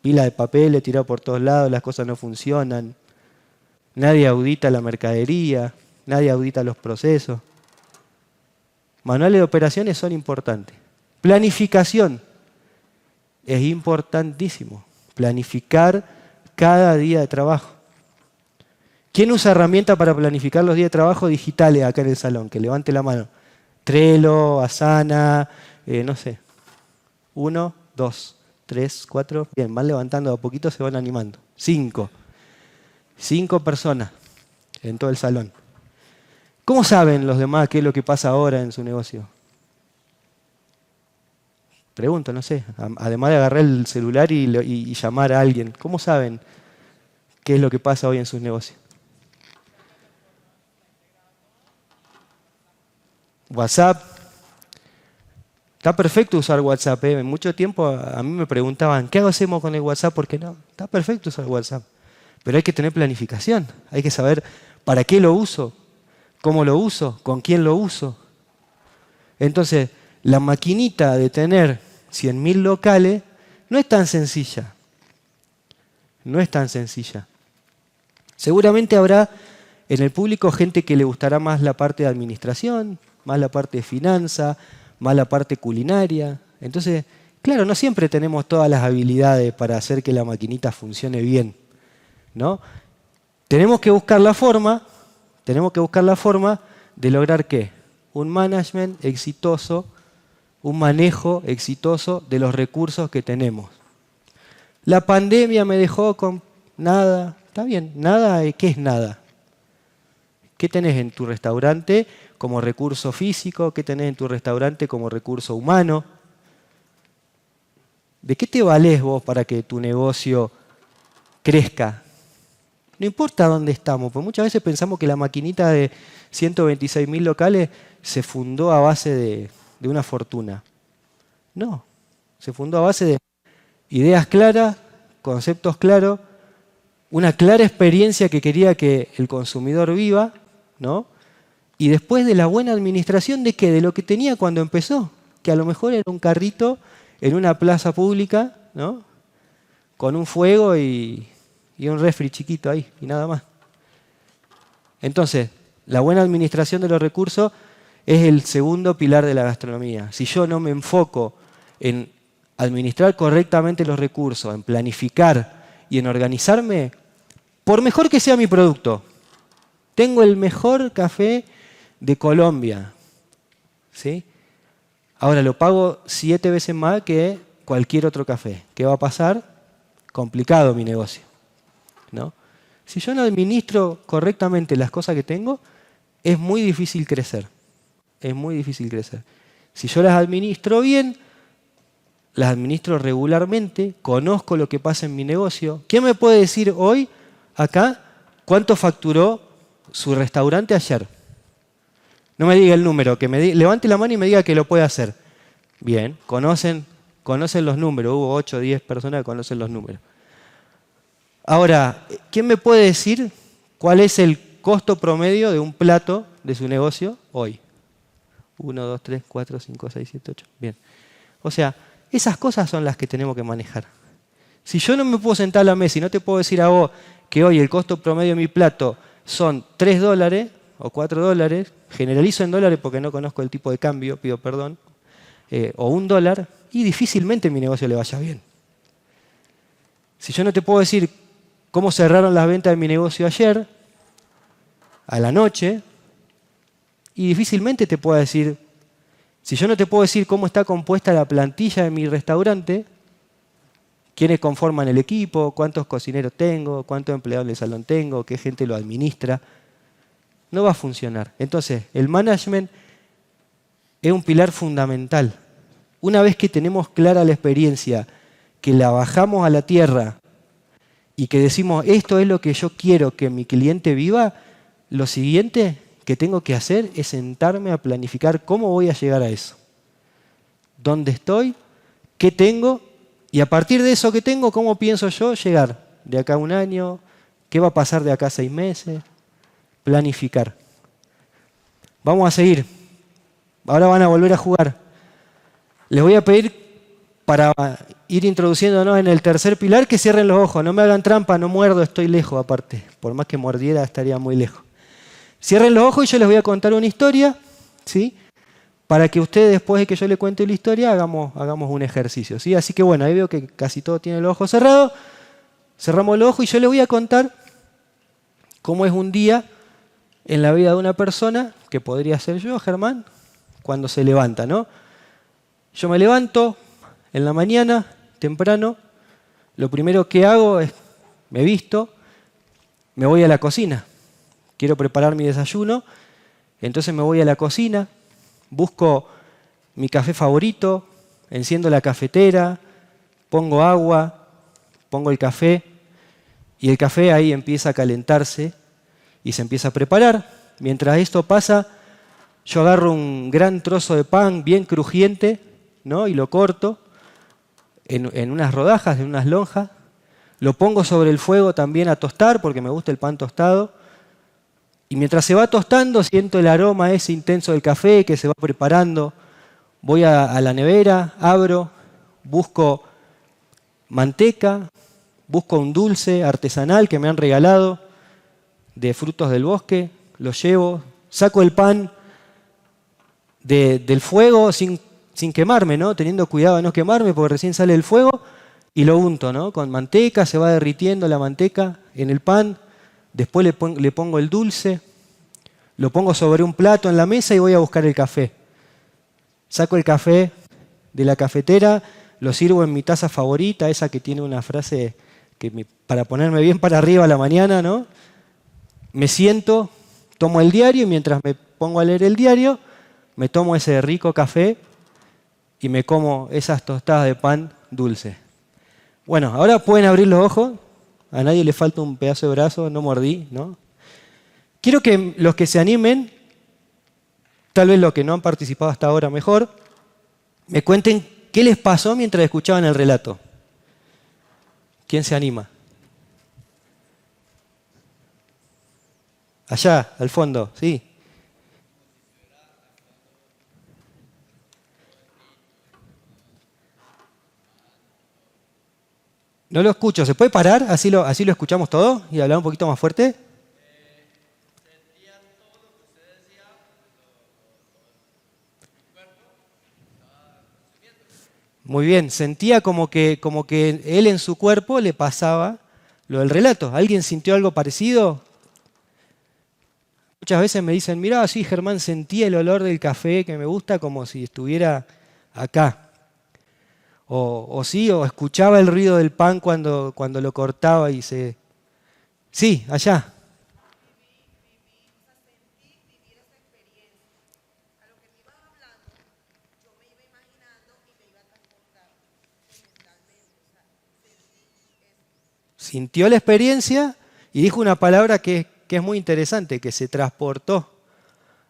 pila de papeles tirado por todos lados, las cosas no funcionan, nadie audita la mercadería, nadie audita los procesos. Manuales de operaciones son importantes. Planificación es importantísimo. Planificar cada día de trabajo. ¿Quién usa herramientas para planificar los días de trabajo digitales acá en el salón? Que levante la mano. Trello, Asana, no sé. 1, 2, 3, 4. Bien, van levantando, a poquito se van animando. 5. 5 personas en todo el salón. ¿Cómo saben los demás qué es lo que pasa ahora en su negocio? Pregunto, no sé. Además de agarrar el celular y llamar a alguien, ¿cómo saben qué es lo que pasa hoy en sus negocios? WhatsApp. Está perfecto usar WhatsApp. En mucho tiempo a mí me preguntaban, ¿qué hacemos con el WhatsApp? ¿Por qué no? Está perfecto usar WhatsApp. Pero hay que tener planificación. Hay que saber para qué lo uso, cómo lo uso, con quién lo uso. Entonces, la maquinita de tener 100.000 locales no es tan sencilla. No es tan sencilla. Seguramente habrá en el público gente que le gustará más la parte de administración, más la parte de finanza, más la parte culinaria. Entonces, claro, no siempre tenemos todas las habilidades para hacer que la maquinita funcione bien, ¿no? Tenemos que buscar la forma de lograr ¿qué? Un management exitoso, un manejo exitoso de los recursos que tenemos. La pandemia me dejó con nada, Está bien, nada, ¿qué es nada? ¿Qué tenés en tu restaurante como recurso físico? ¿Qué tenés en tu restaurante como recurso humano? ¿De qué te valés vos para que tu negocio crezca? No importa dónde estamos, porque muchas veces pensamos que la maquinita de 126.000 locales se fundó a base de una fortuna. No, se fundó a base de ideas claras, conceptos claros, una clara experiencia que quería que el consumidor viva, ¿no? Y después de la buena administración de qué, de lo que tenía cuando empezó, que a lo mejor era un carrito en una plaza pública, ¿no? Con un fuego y un refri chiquito ahí, y nada más. Entonces, la buena administración de los recursos es el segundo pilar de la gastronomía. Si yo no me enfoco en administrar correctamente los recursos, en planificar y en organizarme, por mejor que sea mi producto, tengo el mejor café de Colombia, ¿sí? Ahora lo pago 7 veces más que cualquier otro café. ¿Qué va a pasar? Complicado mi negocio, ¿no? Si yo no administro correctamente las cosas que tengo, es muy difícil crecer. Es muy difícil crecer. Si yo las administro bien, las administro regularmente, conozco lo que pasa en mi negocio. ¿Quién me puede decir hoy, acá, cuánto facturó su restaurante ayer? No me diga el número, que levante la mano y me diga que lo puede hacer. Bien, conocen los números. Hubo 8 o 10 personas que conocen los números. Ahora, ¿quién me puede decir cuál es el costo promedio de un plato de su negocio hoy? 1, 2, 3, 4, 5, 6, 7, 8. Bien. O sea, esas cosas son las que tenemos que manejar. Si yo no me puedo sentar a la mesa y no te puedo decir a vos que hoy el costo promedio de mi plato son $3 o $4, generalizo en dólares porque no conozco el tipo de cambio, pido perdón, o $1, y difícilmente mi negocio le vaya bien. Si yo no te puedo decir cómo cerraron las ventas de mi negocio ayer, a la noche, y difícilmente te puedo decir, si yo no te puedo decir cómo está compuesta la plantilla de mi restaurante, quiénes conforman el equipo, cuántos cocineros tengo, cuántos empleados del salón tengo, qué gente lo administra, no va a funcionar. Entonces, el management es un pilar fundamental. Una vez que tenemos clara la experiencia, que la bajamos a la tierra y que decimos, esto es lo que yo quiero que mi cliente viva, lo siguiente que tengo que hacer es sentarme a planificar cómo voy a llegar a eso. ¿Dónde estoy? ¿Qué tengo? Y a partir de eso que tengo, ¿cómo pienso yo llegar? ¿De acá a 1 año? ¿Qué va a pasar de acá a 6 meses? Planificar. Vamos a seguir. Ahora van a volver a jugar. Les voy a pedir, para ir introduciéndonos en el tercer pilar, que cierren los ojos. No me hagan trampa, no muerdo, estoy lejos aparte. Por más que mordiera, estaría muy lejos. Cierren los ojos y yo les voy a contar una historia, ¿sí? Para que ustedes, después de que yo les cuente la historia, hagamos un ejercicio, ¿sí? Así que bueno, ahí veo que casi todos tienen los ojos cerrados. Cerramos los ojos y yo les voy a contar cómo es un día en la vida de una persona, que podría ser yo, Germán, cuando se levanta, ¿no? Yo me levanto en la mañana, temprano, lo primero que hago es, me visto, me voy a la cocina. Quiero preparar mi desayuno, entonces me voy a la cocina, busco mi café favorito, enciendo la cafetera, pongo agua, pongo el café, y el café ahí empieza a calentarse y se empieza a preparar. Mientras esto pasa, yo agarro un gran trozo de pan bien crujiente, ¿no? Y lo corto en unas rodajas, en unas lonjas. Lo pongo sobre el fuego también a tostar, porque me gusta el pan tostado. Y mientras se va tostando, siento el aroma ese intenso del café que se va preparando. Voy a la nevera, abro, busco manteca, busco un dulce artesanal que me han regalado de frutos del bosque, lo llevo, saco el pan del fuego sin quemarme, ¿no? Teniendo cuidado de no quemarme porque recién sale del fuego, y lo unto, ¿no? Con manteca, se va derritiendo la manteca en el pan. Después le pongo el dulce, lo pongo sobre un plato en la mesa y voy a buscar el café. Saco el café de la cafetera, lo sirvo en mi taza favorita, esa que tiene una frase para ponerme bien para arriba a la mañana, ¿no? Me siento, tomo el diario y mientras me pongo a leer el diario, me tomo ese rico café y me como esas tostadas de pan dulce. Bueno, ahora pueden abrir los ojos. A nadie le falta un pedazo de brazo, no mordí, ¿no? Quiero que los que se animen, tal vez los que no han participado hasta ahora mejor, me cuenten qué les pasó mientras escuchaban el relato. ¿Quién se anima? Allá, al fondo, sí. No lo escucho. ¿Se puede parar? Así lo escuchamos todo y hablar un poquito más fuerte. Muy bien, sentía como que él en su cuerpo le pasaba lo del relato. ¿Alguien sintió algo parecido? Muchas veces me dicen, mirá, sí, Germán, sentí el olor del café que me gusta como si estuviera acá. O sí, o escuchaba el ruido del pan cuando lo cortaba y se... Sí, allá. Sintió la experiencia y dijo una palabra que es muy interesante, que se transportó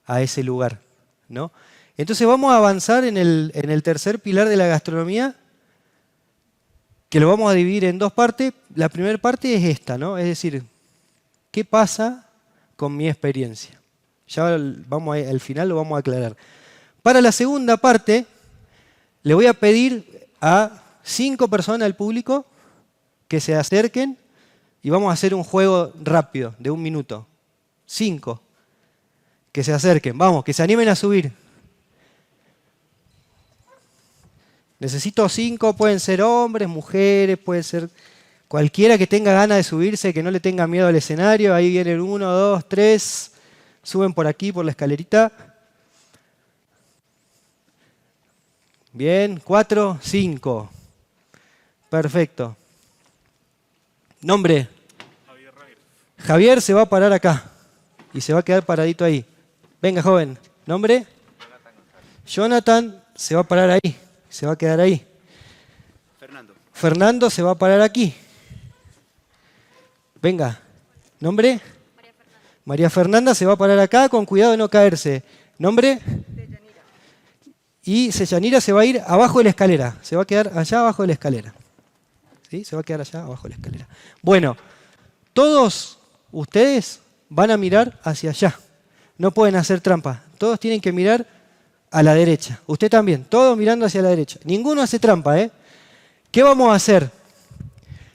a ese lugar, ¿no? Entonces vamos a avanzar en el tercer pilar de la gastronomía, que lo vamos a dividir en dos partes. La primera parte es esta, ¿no? Es decir, ¿qué pasa con mi experiencia? Ya al final lo vamos a aclarar. Para la segunda parte, le voy a pedir a 5 personas del público que se acerquen y vamos a hacer un juego rápido, de 1 minuto. 5. Que se acerquen, vamos, que se animen a subir. Necesito 5, pueden ser hombres, mujeres, puede ser cualquiera que tenga ganas de subirse, que no le tenga miedo al escenario. Ahí vienen 1, 2, 3, suben por aquí, por la escalerita. Bien, 4, 5. Perfecto. Nombre. Javier se va a parar acá y se va a quedar paradito ahí. Venga, joven. Nombre. Jonathan se va a parar ahí, se va a quedar ahí. Fernando se va a parar aquí. Venga. Nombre. María Fernanda se va a parar acá con cuidado de no caerse. Nombre. Y Seyanira se va a ir abajo de la escalera. Se va a quedar allá abajo de la escalera. ¿Sí? Se va a quedar allá abajo de la escalera. Bueno, todos ustedes van a mirar hacia allá. No pueden hacer trampa. Todos tienen que mirar a la derecha. Usted también. Todos mirando hacia la derecha. Ninguno hace trampa, ¿eh? ¿Qué vamos a hacer?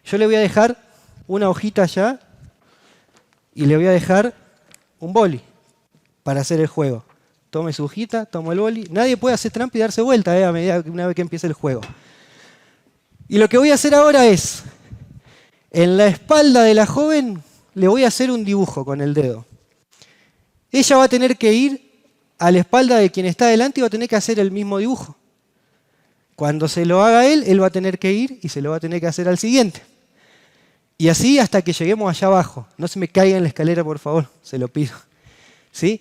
Yo le voy a dejar una hojita allá y le voy a dejar un boli para hacer el juego. Tome su hojita, tomo el boli. Nadie puede hacer trampa y darse vuelta, una vez que empiece el juego. Y lo que voy a hacer ahora es, en la espalda de la joven le voy a hacer un dibujo con el dedo. Ella va a tener que ir a la espalda de quien está delante y va a tener que hacer el mismo dibujo. Cuando se lo haga él va a tener que ir y se lo va a tener que hacer al siguiente. Y así hasta que lleguemos allá abajo. No se me caiga en la escalera, por favor, se lo pido. ¿Sí?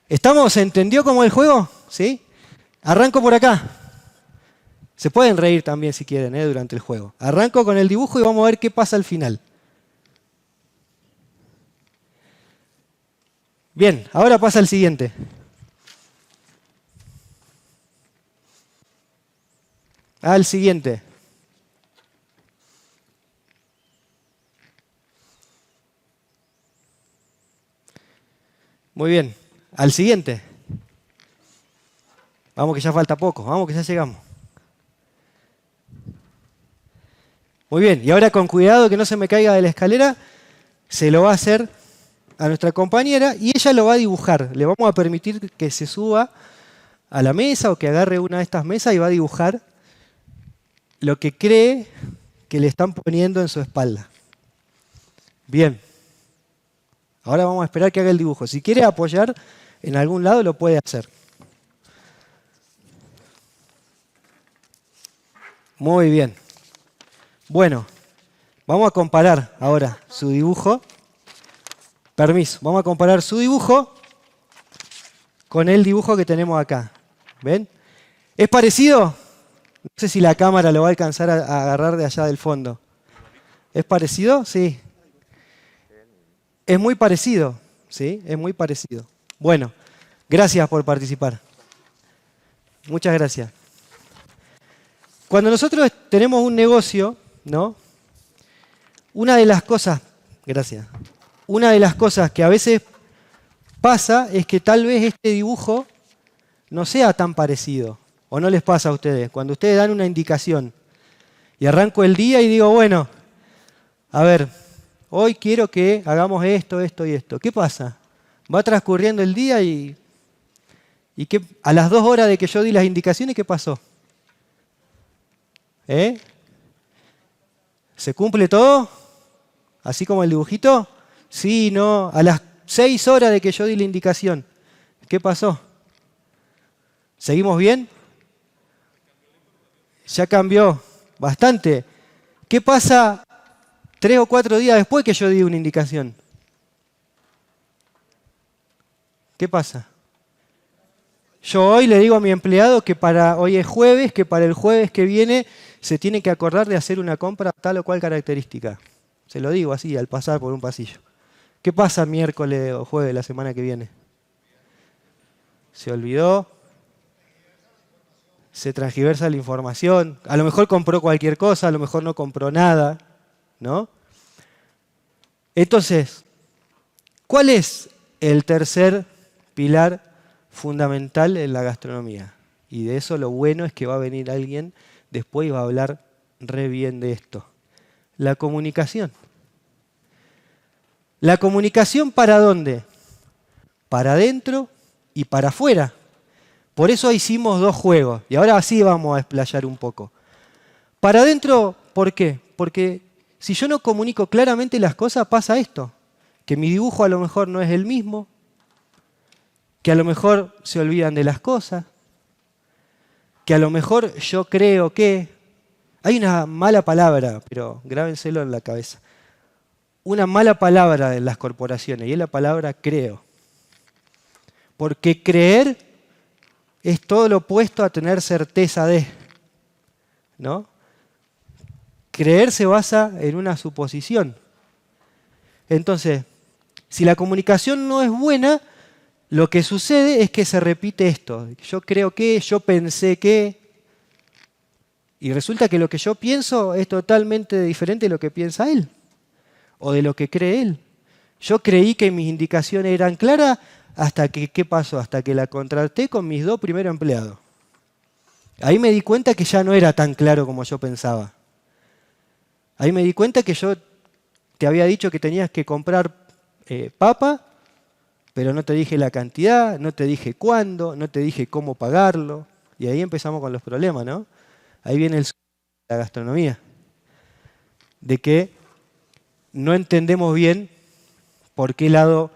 ¿Estamos? ¿Se entendió cómo es el juego? ¿Sí? Arranco por acá. Se pueden reír también si quieren, durante el juego. Arranco con el dibujo y vamos a ver qué pasa al final. Bien, ahora pasa el siguiente. Al siguiente. Muy bien. Al siguiente. Vamos que ya falta poco, vamos que ya llegamos. Muy bien, y ahora con cuidado que no se me caiga de la escalera, se lo va a hacer a nuestra compañera y ella lo va a dibujar. Le vamos a permitir que se suba a la mesa o que agarre una de estas mesas y va a dibujar lo que cree que le están poniendo en su espalda. Bien. Ahora vamos a esperar que haga el dibujo. Si quiere apoyar en algún lado, lo puede hacer. Muy bien. Bueno, Vamos a comparar ahora su dibujo. Permiso, vamos a comparar su dibujo con el dibujo que tenemos acá. ¿Ven? ¿Es parecido? No sé si la cámara lo va a alcanzar a agarrar de allá del fondo. ¿Es parecido? Sí. Es muy parecido. ¿Sí? Es muy parecido. Bueno, gracias por participar. Muchas gracias. Cuando nosotros tenemos un negocio, ¿no? Una de las cosas que a veces pasa es que tal vez este dibujo no sea tan parecido. ¿O no les pasa a ustedes? Cuando ustedes dan una indicación y arranco el día y digo, bueno, a ver, hoy quiero que hagamos esto, esto y esto. ¿Qué pasa? Va transcurriendo el día y a las 2 horas de que yo di las indicaciones, ¿qué pasó? ¿Se cumple todo? ¿Así como el dibujito? Sí, no. A las 6 horas de que yo di la indicación, ¿qué pasó? ¿Seguimos bien? Ya cambió bastante. ¿Qué pasa 3 o 4 días después que yo di una indicación? ¿Qué pasa? Yo hoy le digo a mi empleado que hoy es jueves, que para el jueves que viene se tiene que acordar de hacer una compra tal o cual característica. Se lo digo así, al pasar por un pasillo. ¿Qué pasa miércoles o jueves de la semana que viene? Se olvidó, se transgiversa la información, a lo mejor compró cualquier cosa, a lo mejor no compró nada, ¿no? Entonces, ¿cuál es el tercer pilar fundamental en la gastronomía? Y de eso lo bueno es que va a venir alguien después y va a hablar re bien de esto. La comunicación. ¿La comunicación para dónde? Para adentro y para afuera. Por eso hicimos 2 juegos. Y ahora sí vamos a explayar un poco. Para adentro, ¿por qué? Porque si yo no comunico claramente las cosas, pasa esto. Que mi dibujo a lo mejor no es el mismo. Que a lo mejor se olvidan de las cosas. Que a lo mejor yo creo que... Hay una mala palabra, pero grábenselo en la cabeza. Una mala palabra en las corporaciones, y es la palabra creo. Porque creer es todo lo opuesto a tener certeza de, ¿no? Creer se basa en una suposición. Entonces, si la comunicación no es buena, lo que sucede es que se repite esto. Yo creo que, yo pensé que, y resulta que lo que yo pienso es totalmente diferente de lo que piensa él, o de lo que cree él. Yo creí que mis indicaciones eran claras hasta que, ¿qué pasó? Hasta que la contraté con mis 2 primeros empleados. Ahí me di cuenta que ya no era tan claro como yo pensaba. Ahí me di cuenta que yo te había dicho que tenías que comprar papa, pero no te dije la cantidad, no te dije cuándo, no te dije cómo pagarlo. Y ahí empezamos con los problemas, ¿no? Ahí viene el de la gastronomía. De que no entendemos bien por qué lado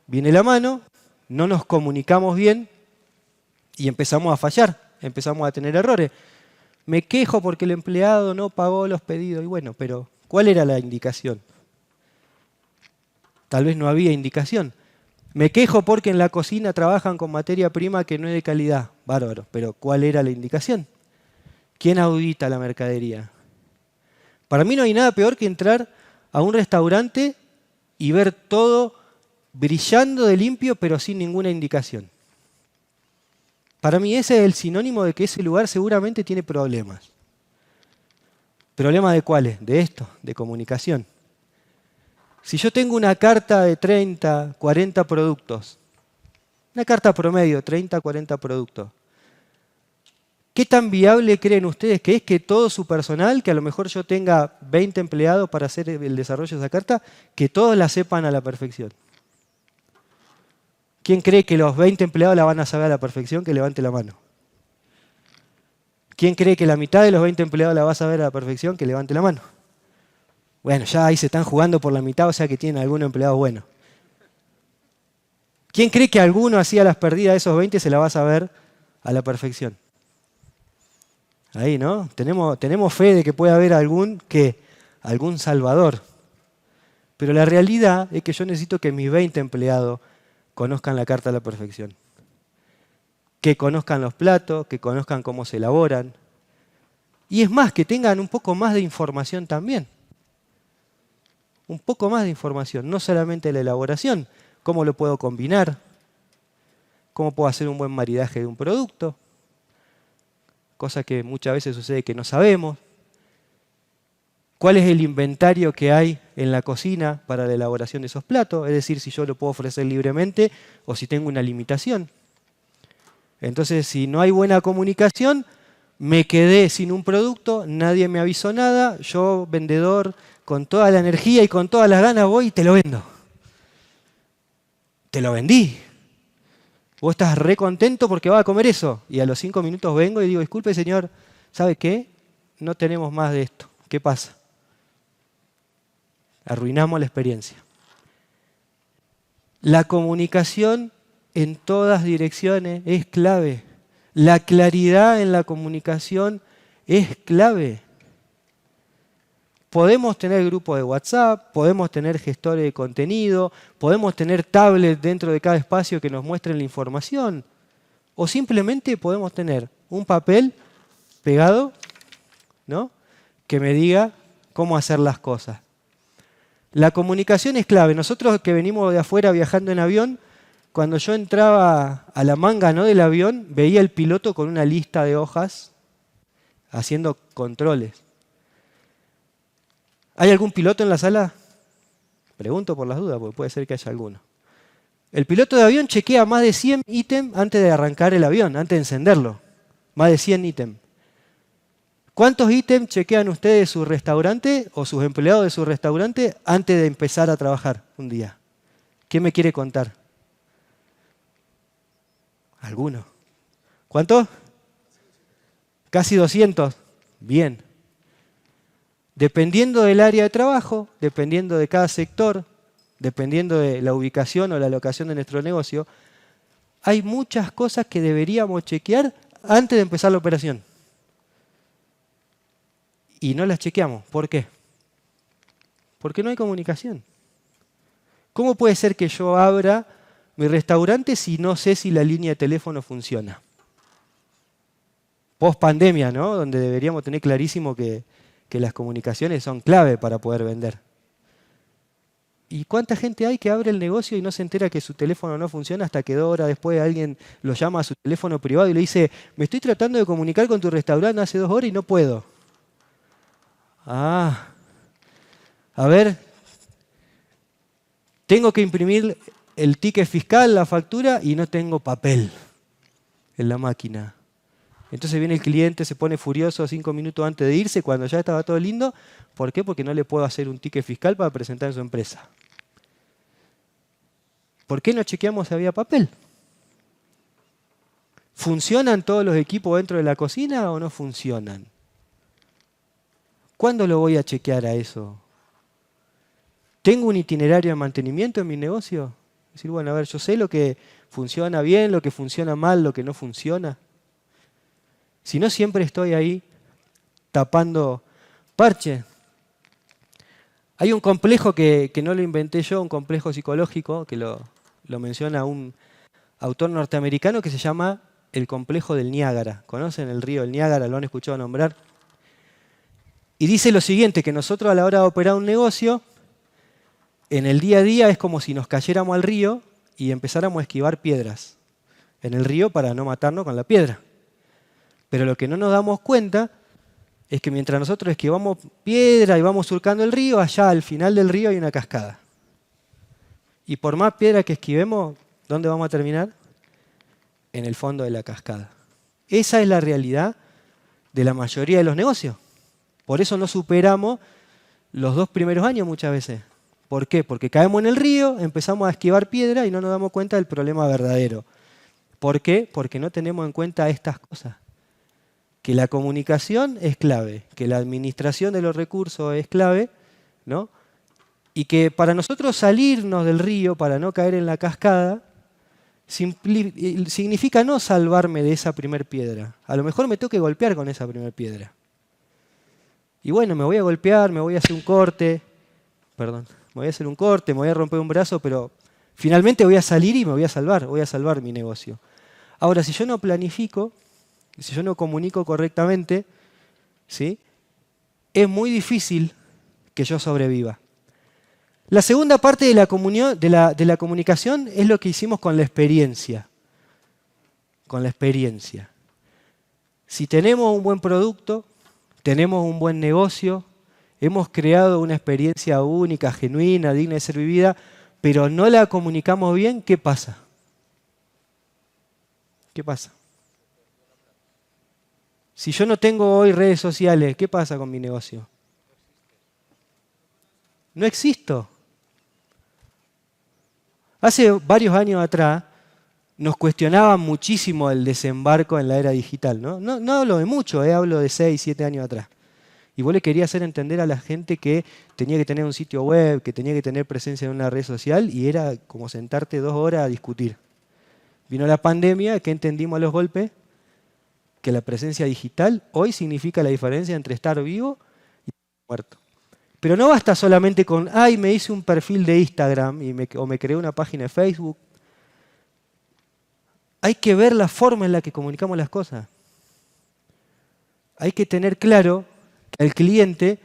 viene la mano, no nos comunicamos bien y empezamos a fallar, empezamos a tener errores. Me quejo porque el empleado no pagó los pedidos. Y bueno, pero ¿cuál era la indicación? Tal vez no había indicación. Me quejo porque en la cocina trabajan con materia prima que no es de calidad. Bárbaro, pero ¿cuál era la indicación? ¿Quién audita la mercadería? Para mí no hay nada peor que entrar a un restaurante y ver todo brillando de limpio pero sin ninguna indicación. Para mí ese es el sinónimo de que ese lugar seguramente tiene problemas. ¿Problemas de cuáles? De esto, de comunicación. Si yo tengo una carta de 30, 40 productos, una carta promedio, 30, 40 productos, ¿qué tan viable creen ustedes que es que todo su personal, que a lo mejor yo tenga 20 empleados para hacer el desarrollo de esa carta, que todos la sepan a la perfección? ¿Quién cree que los 20 empleados la van a saber a la perfección? Que levante la mano. ¿Quién cree que la mitad de los 20 empleados la va a saber a la perfección? Que levante la mano. Bueno, ya ahí se están jugando por la mitad, o sea que tienen algún empleado bueno. ¿Quién cree que alguno así a las perdidas de esos 20 se la va a saber a la perfección? Ahí, ¿no? Tenemos fe de que puede haber algún que algún salvador. Pero la realidad es que yo necesito que mis 20 empleados conozcan la carta a la perfección. Que conozcan los platos, que conozcan cómo se elaboran. Y es más, que tengan un poco más de información también. Un poco más de información, no solamente la elaboración, cómo lo puedo combinar, cómo puedo hacer un buen maridaje de un producto, cosa que muchas veces sucede que no sabemos. ¿Cuál es el inventario que hay en la cocina para la elaboración de esos platos? Es decir, si yo lo puedo ofrecer libremente o si tengo una limitación. Entonces, si no hay buena comunicación, me quedé sin un producto, nadie me avisó nada, yo, vendedor, con toda la energía y con todas las ganas voy y te lo vendo. Te lo vendí. Vos estás re contento porque vas a comer eso. Y a los 5 minutos vengo y digo, disculpe señor, ¿sabe qué? No tenemos más de esto. ¿Qué pasa? Arruinamos la experiencia. La comunicación en todas direcciones es clave. La claridad en la comunicación es clave. Podemos tener grupos de WhatsApp, podemos tener gestores de contenido, podemos tener tablets dentro de cada espacio que nos muestren la información. O simplemente podemos tener un papel pegado, ¿no?, que me diga cómo hacer las cosas. La comunicación es clave. Nosotros que venimos de afuera viajando en avión, cuando yo entraba a la manga, ¿no?, del avión, veía al piloto con una lista de hojas haciendo controles. ¿Hay algún piloto en la sala? Pregunto por las dudas, porque puede ser que haya alguno. El piloto de avión chequea más de 100 ítems antes de arrancar el avión, antes de encenderlo. Más de 100 ítems. ¿Cuántos ítems chequean ustedes de su restaurante o sus empleados de su restaurante antes de empezar a trabajar un día? ¿Quién me quiere contar? ¿Alguno? ¿Cuántos? Casi 200. Bien. Dependiendo del área de trabajo, dependiendo de cada sector, dependiendo de la ubicación o la locación de nuestro negocio, hay muchas cosas que deberíamos chequear antes de empezar la operación. Y no las chequeamos. ¿Por qué? Porque no hay comunicación. ¿Cómo puede ser que yo abra mi restaurante si no sé si la línea de teléfono funciona? Post pandemia, ¿no?, donde deberíamos tener clarísimo que las comunicaciones son clave para poder vender. ¿Y cuánta gente hay que abre el negocio y no se entera que su teléfono no funciona hasta que 2 horas después alguien lo llama a su teléfono privado y le dice, me estoy tratando de comunicar con tu restaurante hace 2 horas y no puedo? A ver, tengo que imprimir el ticket fiscal, la factura, y no tengo papel en la máquina. Entonces viene el cliente, se pone furioso 5 minutos antes de irse, cuando ya estaba todo lindo. ¿Por qué? Porque no le puedo hacer un ticket fiscal para presentar en su empresa. ¿Por qué no chequeamos si había papel? ¿Funcionan todos los equipos dentro de la cocina o no funcionan? ¿Cuándo lo voy a chequear a eso? ¿Tengo un itinerario de mantenimiento en mi negocio? Es decir, bueno, a ver, yo sé lo que funciona bien, lo que funciona mal, lo que no funciona. Si no, siempre estoy ahí tapando parche. Hay un complejo que no lo inventé yo, un complejo psicológico, que lo menciona un autor norteamericano, que se llama el complejo del Niágara. ¿Conocen el río del Niágara? ¿Lo han escuchado nombrar? Y dice lo siguiente, que nosotros a la hora de operar un negocio, en el día a día es como si nos cayéramos al río y empezáramos a esquivar piedras en el río para no matarnos con la piedra. Pero lo que no nos damos cuenta es que mientras nosotros esquivamos piedra y vamos surcando el río, allá al final del río hay una cascada. Y por más piedra que esquivemos, ¿dónde vamos a terminar? En el fondo de la cascada. Esa es la realidad de la mayoría de los negocios. Por eso no superamos los 2 primeros años muchas veces. ¿Por qué? Porque caemos en el río, empezamos a esquivar piedra y no nos damos cuenta del problema verdadero. ¿Por qué? Porque no tenemos en cuenta estas cosas. Que la comunicación es clave, que la administración de los recursos es clave, ¿no? Y que para nosotros salirnos del río, para no caer en la cascada, significa no salvarme de esa primer piedra. A lo mejor me tengo que golpear con esa primer piedra. Y bueno, me voy a golpear, me voy a hacer un corte, me voy a romper un brazo, pero finalmente voy a salir y me voy a salvar mi negocio. Ahora, si yo no planifico, si yo no comunico correctamente, ¿sí?, es muy difícil que yo sobreviva. La segunda parte de la comunicación es lo que hicimos con la experiencia. Con la experiencia. Si tenemos un buen producto, tenemos un buen negocio, hemos creado una experiencia única, genuina, digna de ser vivida, pero no la comunicamos bien, ¿qué pasa? ¿Qué pasa? Si yo no tengo hoy redes sociales, ¿qué pasa con mi negocio? No existo. Hace varios años atrás nos cuestionaban muchísimo el desembarco en la era digital. No hablo de mucho, hablo de 6, 7 años atrás. Y vos le querías hacer entender a la gente que tenía que tener un sitio web, que tenía que tener presencia en una red social, y era como sentarte 2 horas a discutir. Vino la pandemia, ¿qué entendimos a los golpes? Que la presencia digital hoy significa la diferencia entre estar vivo y estar muerto. Pero no basta solamente con, me hice un perfil de Instagram o me creé una página de Facebook. Hay que ver la forma en la que comunicamos las cosas. Hay que tener claro que al cliente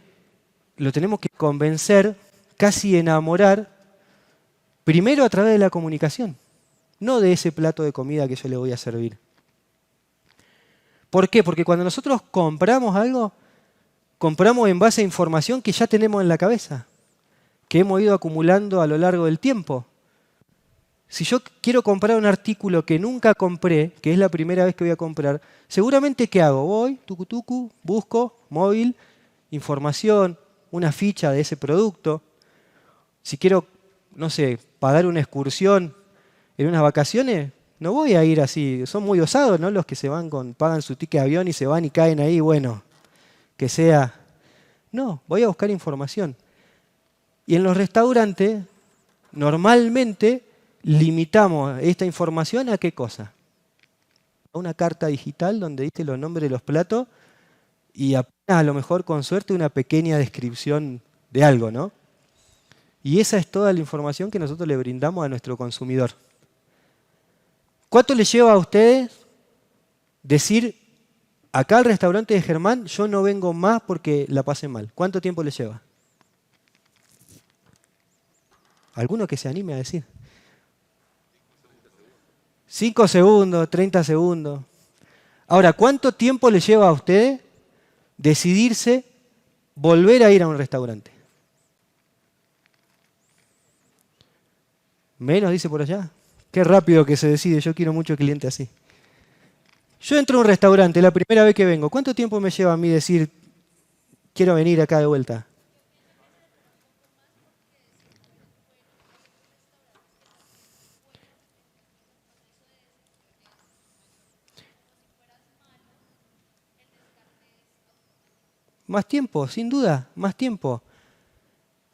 lo tenemos que convencer, casi enamorar, primero a través de la comunicación, no de ese plato de comida que yo le voy a servir. ¿Por qué? Porque cuando nosotros compramos algo, compramos en base a información que ya tenemos en la cabeza, que hemos ido acumulando a lo largo del tiempo. Si yo quiero comprar un artículo que nunca compré, que es la primera vez que voy a comprar, seguramente ¿qué hago? Voy, tucu, busco, móvil, información, una ficha de ese producto. Si quiero, no sé, pagar una excursión en unas vacaciones, no voy a ir así. Son muy osados, ¿no? Los que pagan su ticket de avión y se van y caen ahí, bueno, que sea. No, voy a buscar información. Y en los restaurantes, normalmente, limitamos esta información a qué cosa. A una carta digital donde dice los nombres de los platos y apenas, a lo mejor con suerte, una pequeña descripción de algo, ¿no? Y esa es toda la información que nosotros le brindamos a nuestro consumidor. ¿Cuánto les lleva a ustedes decir, acá al restaurante de Germán yo no vengo más porque la pasé mal? ¿Cuánto tiempo les lleva? ¿Alguno que se anime a decir? 5 segundos, 30 segundos. Ahora, ¿cuánto tiempo le lleva a ustedes decidirse volver a ir a un restaurante? Menos, dice por allá. Qué rápido que se decide, yo quiero mucho cliente así. Yo entro a un restaurante, la primera vez que vengo, ¿cuánto tiempo me lleva a mí decir, quiero venir acá de vuelta? Más tiempo, sin duda, más tiempo.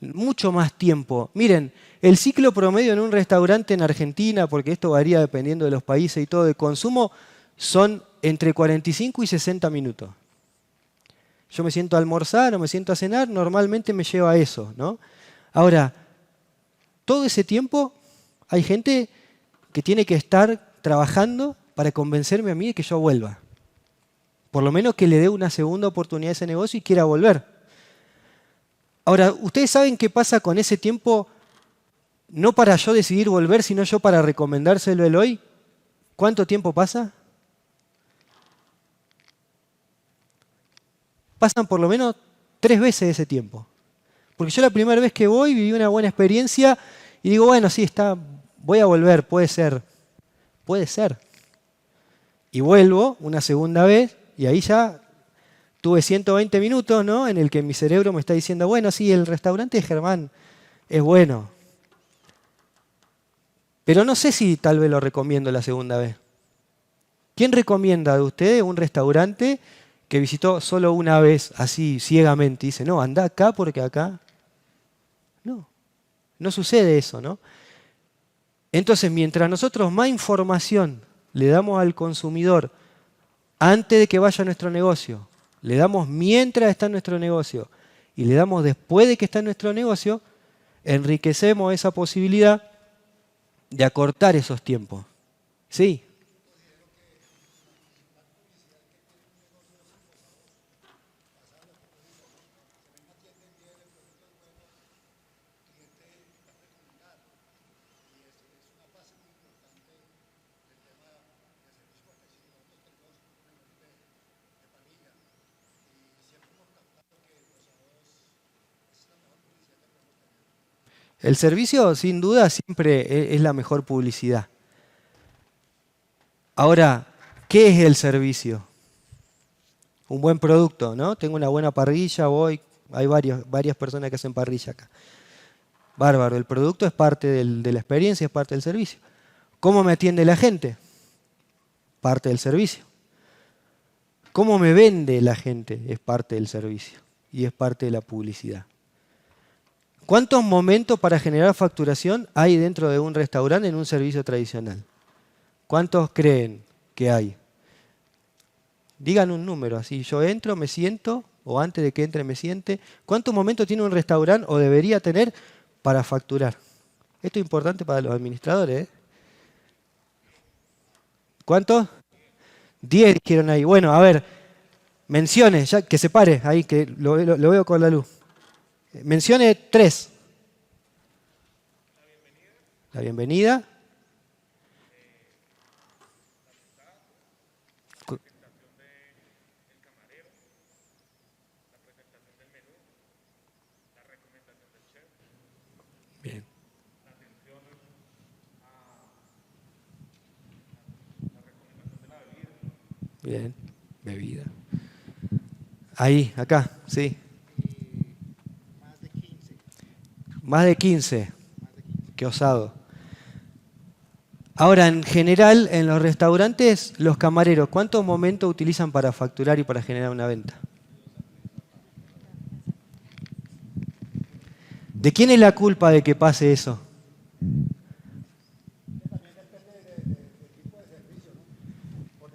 Mucho más tiempo. Miren, el ciclo promedio en un restaurante en Argentina, porque esto varía dependiendo de los países y todo, de consumo, son entre 45 y 60 minutos. Yo me siento a almorzar o me siento a cenar, normalmente me lleva eso, ¿no? Ahora, todo ese tiempo hay gente que tiene que estar trabajando para convencerme a mí de que yo vuelva. Por lo menos que le dé una segunda oportunidad a ese negocio y quiera volver. Ahora, ¿ustedes saben qué pasa con ese tiempo? No para yo decidir volver, sino yo para recomendárselo el hoy. ¿Cuánto tiempo pasa? Pasan por lo menos 3 veces ese tiempo. Porque yo la primera vez que voy viví una buena experiencia y digo, bueno, sí, voy a volver, puede ser. Puede ser. Y vuelvo una segunda vez y ahí ya tuve 120 minutos, ¿no?, en el que mi cerebro me está diciendo, bueno, sí, el restaurante de Germán es bueno. Pero no sé si tal vez lo recomiendo la segunda vez. ¿Quién recomienda de ustedes un restaurante que visitó solo una vez, así ciegamente? Dice, no, anda acá porque acá. No sucede eso, ¿no? Entonces, mientras nosotros más información le damos al consumidor antes de que vaya a nuestro negocio, le damos mientras está en nuestro negocio y le damos después de que está en nuestro negocio, enriquecemos esa posibilidad de acortar esos tiempos. ¿Sí? El servicio, sin duda, siempre es la mejor publicidad. Ahora, ¿qué es el servicio? Un buen producto, ¿no? Tengo una buena parrilla, hay varias personas que hacen parrilla acá. Bárbaro, el producto es parte de la experiencia, es parte del servicio. ¿Cómo me atiende la gente? Parte del servicio. ¿Cómo me vende la gente? Es parte del servicio y es parte de la publicidad. ¿Cuántos momentos para generar facturación hay dentro de un restaurante en un servicio tradicional? ¿Cuántos creen que hay? Digan un número, así yo entro, me siento, o antes de que entre me siente. ¿Cuántos momentos tiene un restaurante o debería tener para facturar? Esto es importante para los administradores, ¿eh? ¿Cuántos? 10 dijeron ahí. Bueno, a ver, menciones, ya que se pare ahí, que lo veo con la luz. Mencione 3. La bienvenida. Bien. Bien, bebida. Ahí, acá, sí. Más de 15. Qué osado. Ahora, en general, en los restaurantes, los camareros, ¿cuántos momentos utilizan para facturar y para generar una venta? ¿De quién es la culpa de que pase eso?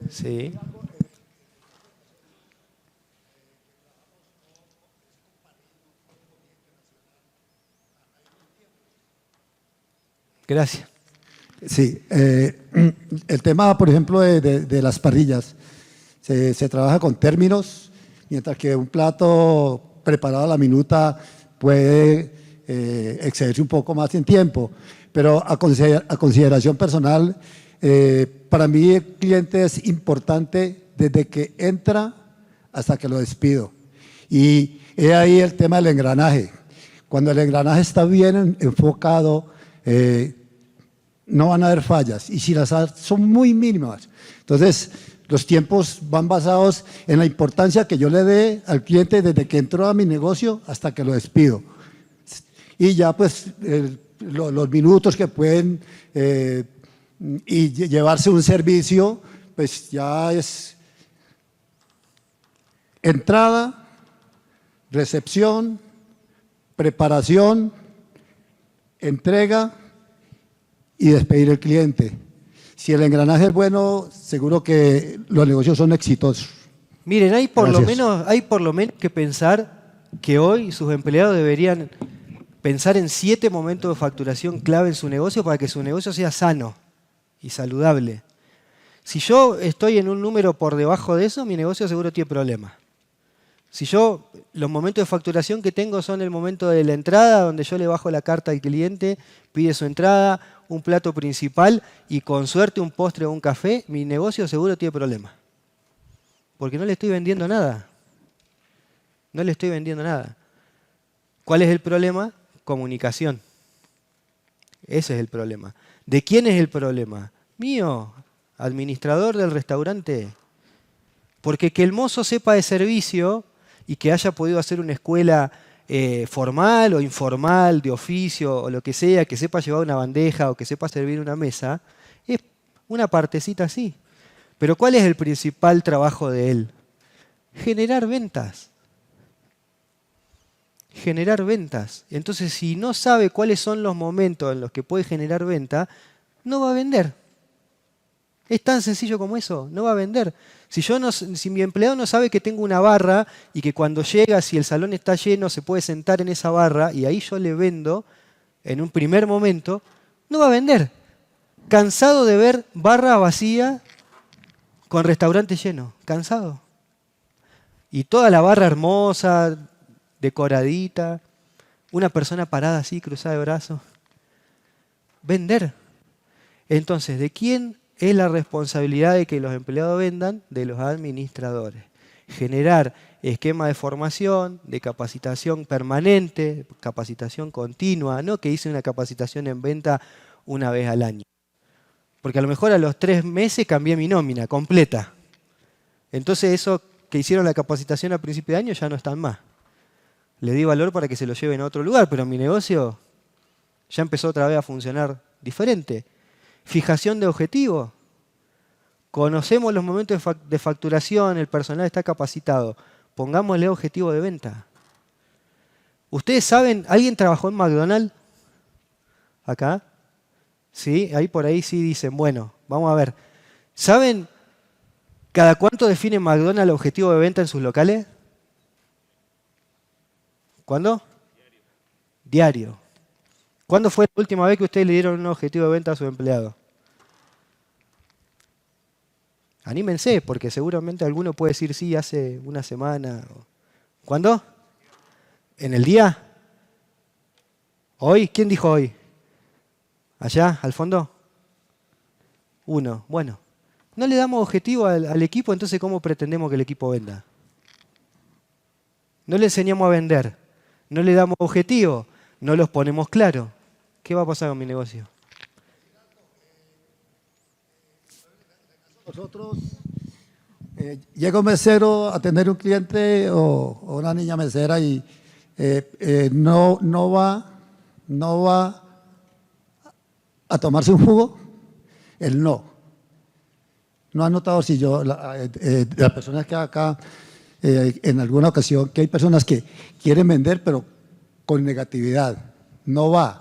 Sí. Gracias. Sí, el tema, por ejemplo, de las parrillas, se trabaja con términos, mientras que un plato preparado a la minuta puede excederse un poco más en tiempo. Pero a consideración personal, para mí el cliente es importante desde que entra hasta que lo despido. Y he ahí el tema del engranaje. Cuando el engranaje está bien enfocado, no van a haber fallas, y si las hay son muy mínimas. Entonces, los tiempos van basados en la importancia que yo le dé al cliente desde que entró a mi negocio hasta que lo despido. Y ya pues los minutos que pueden y llevarse un servicio, pues ya es entrada, recepción, preparación, entrega y despedir al cliente. Si el engranaje es bueno, seguro que los negocios son exitosos. Miren, hay por Gracias. lo menos que pensar que hoy sus empleados deberían pensar en 7 momentos de facturación clave en su negocio para que su negocio sea sano y saludable. Si yo estoy en un número por debajo de eso, mi negocio seguro tiene problemas. Si los momentos de facturación que tengo son el momento de la entrada, donde yo le bajo la carta al cliente, pide su entrada, un plato principal y con suerte un postre o un café, mi negocio seguro tiene problemas. Porque no le estoy vendiendo nada. No le estoy vendiendo nada. ¿Cuál es el problema? Comunicación. Ese es el problema. ¿De quién es el problema? Mío, administrador del restaurante. Porque que el mozo sepa de servicio y que haya podido hacer una escuela formal o informal, de oficio o lo que sea, que sepa llevar una bandeja o que sepa servir una mesa, es una partecita así. Pero ¿cuál es el principal trabajo de él? Generar ventas. Generar ventas. Entonces, si no sabe cuáles son los momentos en los que puede generar venta, no va a vender. Es tan sencillo como eso, no va a vender. Si mi empleado no sabe que tengo una barra y que cuando llega, si el salón está lleno, se puede sentar en esa barra y ahí yo le vendo en un primer momento, no va a vender. Cansado de ver barra vacía con restaurante lleno, cansado. Y toda la barra hermosa, decoradita, una persona parada así, cruzada de brazos. Vender. Entonces, ¿de quién es la responsabilidad de que los empleados vendan? De los administradores. Generar esquema de formación, de capacitación permanente, capacitación continua, no que hice una capacitación en venta una vez al año. Porque a lo mejor a los 3 meses cambié mi nómina completa. Entonces eso que hicieron la capacitación a principio de año ya no están más. Le di valor para que se lo lleven a otro lugar, pero mi negocio ya empezó otra vez a funcionar diferente. Fijación de objetivos. Conocemos los momentos de facturación, el personal está capacitado. Pongámosle objetivo de venta. ¿Ustedes saben, alguien trabajó en McDonald's? ¿Acá? Sí, ahí por ahí sí dicen, bueno, vamos a ver. ¿Saben cada cuánto define McDonald's el objetivo de venta en sus locales? ¿Cuándo? Diario. ¿Cuándo fue la última vez que ustedes le dieron un objetivo de venta a sus empleados? Anímense, porque seguramente alguno puede decir sí, hace una semana. ¿Cuándo? ¿En el día? ¿Hoy? ¿Quién dijo hoy? ¿Allá, al fondo? 1. Bueno, no le damos objetivo al equipo, entonces ¿cómo pretendemos que el equipo venda? No le enseñamos a vender, no le damos objetivo, no los ponemos claro. ¿Qué va a pasar con mi negocio? Nosotros, llega un mesero a atender un cliente o una niña mesera y no va a tomarse un jugo. El no. No ha notado si las personas que acá, en alguna ocasión, que hay personas que quieren vender pero con negatividad. No va.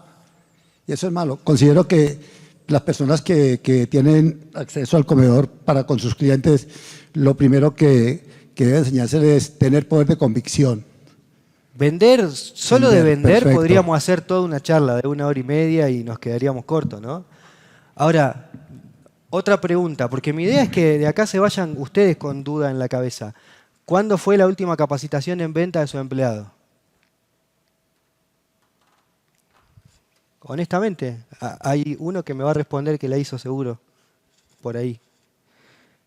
Y eso es malo. Considero que las personas que tienen acceso al comedor para con sus clientes, lo primero que debe enseñarse es tener poder de convicción. Vender, solo de vender perfecto. podríamos hacer toda una charla de 1 hora y media y nos quedaríamos cortos, ¿no? Ahora, otra pregunta, porque mi idea es que de acá se vayan ustedes con duda en la cabeza. ¿Cuándo fue la última capacitación en venta de su empleado? Honestamente, hay uno que me va a responder que la hizo seguro, por ahí,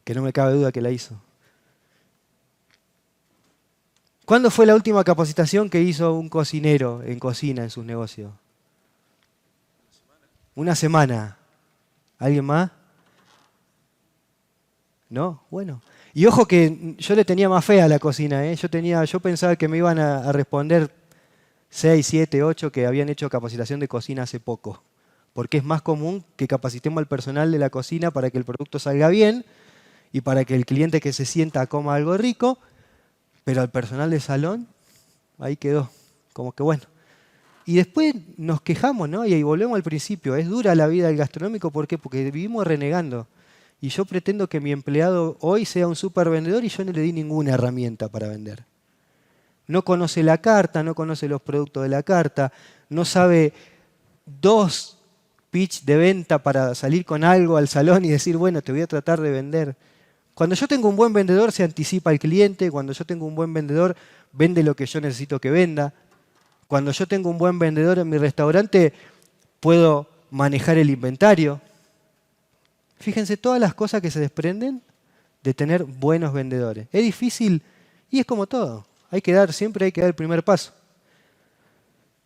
que no me cabe duda que la hizo. ¿Cuándo fue la última capacitación que hizo un cocinero en cocina en sus negocios? Una semana. ¿Alguien más? ¿No? Bueno. Y ojo que yo le tenía más fe a la cocina, ¿eh? Yo pensaba que me iban a responder 6, 7, 8 que habían hecho capacitación de cocina hace poco. Porque es más común que capacitemos al personal de la cocina para que el producto salga bien y para que el cliente que se sienta coma algo rico, pero al personal de salón, ahí quedó. Como que bueno. Y después nos quejamos, ¿no? Y ahí volvemos al principio. Es dura la vida del gastronómico, ¿por qué? Porque vivimos renegando. Y yo pretendo que mi empleado hoy sea un súper vendedor y yo no le di ninguna herramienta para vender. No conoce la carta, no conoce los productos de la carta, no sabe 2 pitch de venta para salir con algo al salón y decir, bueno, te voy a tratar de vender. Cuando yo tengo un buen vendedor se anticipa al cliente, cuando yo tengo un buen vendedor vende lo que yo necesito que venda. Cuando yo tengo un buen vendedor en mi restaurante puedo manejar el inventario. Fíjense todas las cosas que se desprenden de tener buenos vendedores. Es difícil y es como todo. Siempre hay que dar el primer paso.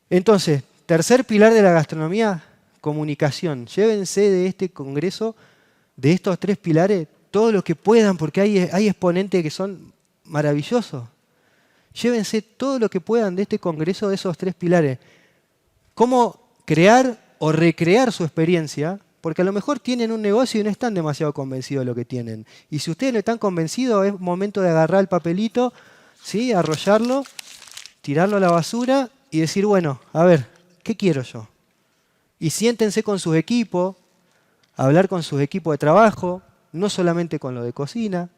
Entonces, tercer pilar de la gastronomía, comunicación. Llévense de este congreso, de estos 3 pilares, todo lo que puedan, porque hay exponentes que son maravillosos. Llévense todo lo que puedan de este congreso, de esos 3 pilares. Cómo crear o recrear su experiencia, porque a lo mejor tienen un negocio y no están demasiado convencidos de lo que tienen. Y si ustedes no están convencidos, es momento de agarrar el papelito, ¿sí? Arrollarlo, tirarlo a la basura y decir, bueno, a ver, ¿qué quiero yo? Y siéntense con sus equipos, hablar con sus equipos de trabajo, no solamente con lo de cocina.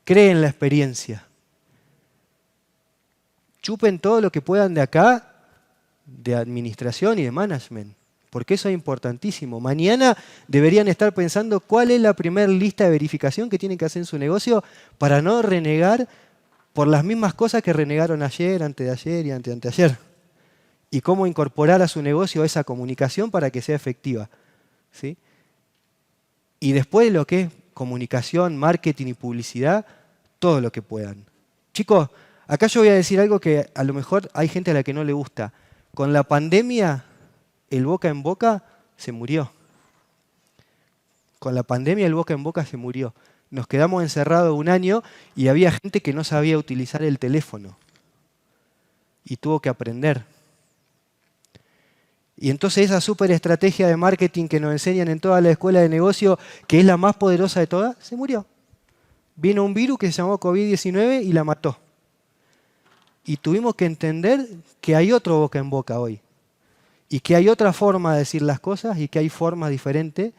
Creen la experiencia. Chupen todo lo que puedan de acá, de administración y de management, porque eso es importantísimo. Mañana deberían estar pensando cuál es la primera lista de verificación que tienen que hacer en su negocio para no renegar por las mismas cosas que renegaron ayer, antes de ayer y anteayer. Y cómo incorporar a su negocio esa comunicación para que sea efectiva. ¿Sí? Y después lo que es comunicación, marketing y publicidad, todo lo que puedan. Chicos, acá yo voy a decir algo que a lo mejor hay gente a la que no le gusta. Con la pandemia, el boca en boca se murió. Con la pandemia, el boca en boca se murió. Nos quedamos encerrados un año y había gente que no sabía utilizar el teléfono. Y tuvo que aprender. Y entonces esa súper estrategia de marketing que nos enseñan en toda la escuela de negocio, que es la más poderosa de todas, se murió. Vino un virus que se llamó COVID-19 y la mató. Y tuvimos que entender que hay otro boca en boca hoy. Y que hay otra forma de decir las cosas y que hay formas diferentes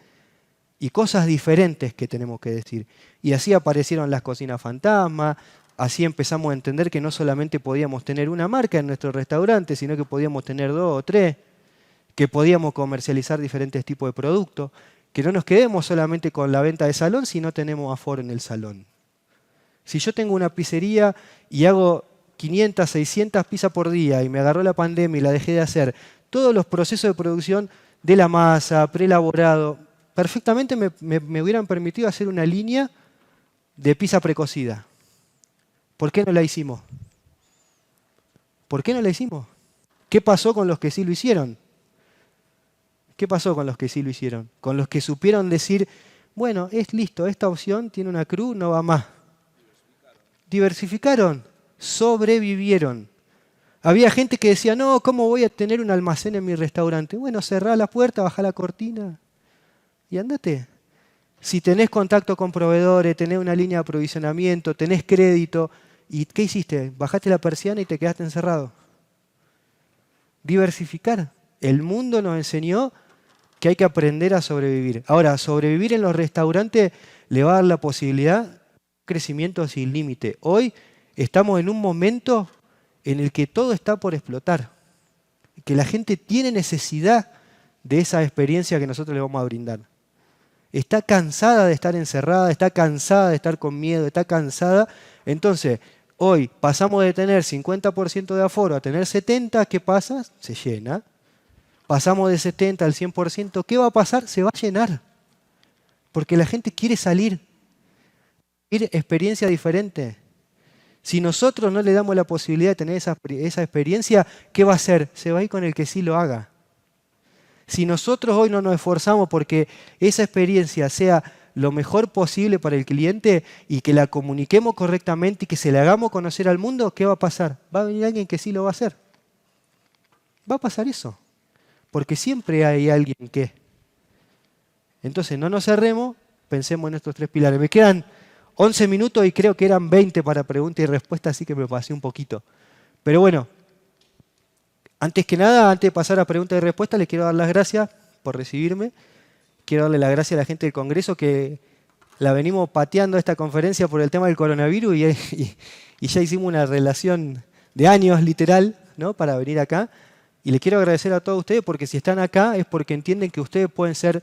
y cosas diferentes que tenemos que decir. Y así aparecieron las cocinas fantasma, así empezamos a entender que no solamente podíamos tener una marca en nuestro restaurante, sino que podíamos tener 2 o 3, que podíamos comercializar diferentes tipos de productos, que no nos quedemos solamente con la venta de salón si no tenemos aforo en el salón. Si yo tengo una pizzería y hago 500, 600 pizzas por día y me agarró la pandemia y la dejé de hacer, todos los procesos de producción de la masa, preelaborado, perfectamente me hubieran permitido hacer una línea de pizza precocida. ¿Por qué no la hicimos? ¿Por qué no la hicimos? ¿Qué pasó con los que sí lo hicieron? ¿Qué pasó con los que sí lo hicieron? Con los que supieron decir, bueno, es listo, esta opción tiene una cruz, no va más. Diversificaron, sobrevivieron. Había gente que decía, no, ¿cómo voy a tener un almacén en mi restaurante? Bueno, cerrá la puerta, bajá la cortina y andate. Si tenés contacto con proveedores, tenés una línea de aprovisionamiento, tenés crédito, ¿y qué hiciste? Bajaste la persiana y te quedaste encerrado. Diversificar. El mundo nos enseñó que hay que aprender a sobrevivir. Ahora, sobrevivir en los restaurantes le va a dar la posibilidad de crecimiento sin límite. Hoy estamos en un momento en el que todo está por explotar, que la gente tiene necesidad de esa experiencia que nosotros le vamos a brindar. Está cansada de estar encerrada, está cansada de estar con miedo, está cansada. Entonces, hoy pasamos de tener 50% de aforo a tener 70%, ¿qué pasa? Se llena. Pasamos de 70 al 100%, ¿qué va a pasar? Se va a llenar. Porque la gente quiere salir, quiere experiencia diferente. Si nosotros no le damos la posibilidad de tener esa experiencia, ¿qué va a hacer? Se va a ir con el que sí lo haga. Si nosotros hoy no nos esforzamos porque esa experiencia sea lo mejor posible para el cliente y que la comuniquemos correctamente y que se la hagamos conocer al mundo, ¿qué va a pasar? Va a venir alguien que sí lo va a hacer. Va a pasar eso. Porque siempre hay alguien que. Entonces no nos cerremos, pensemos en estos 3 pilares. Me quedan 11 minutos y creo que eran 20 para pregunta y respuesta, así que me pasé un poquito. Pero bueno, antes que nada, antes de pasar a pregunta y respuesta, les quiero dar las gracias por recibirme. Quiero darle las gracias a la gente del Congreso que la venimos pateando a esta conferencia por el tema del coronavirus y ya hicimos una relación de años literal, ¿no? Para venir acá. Y les quiero agradecer a todos ustedes porque si están acá es porque entienden que ustedes pueden ser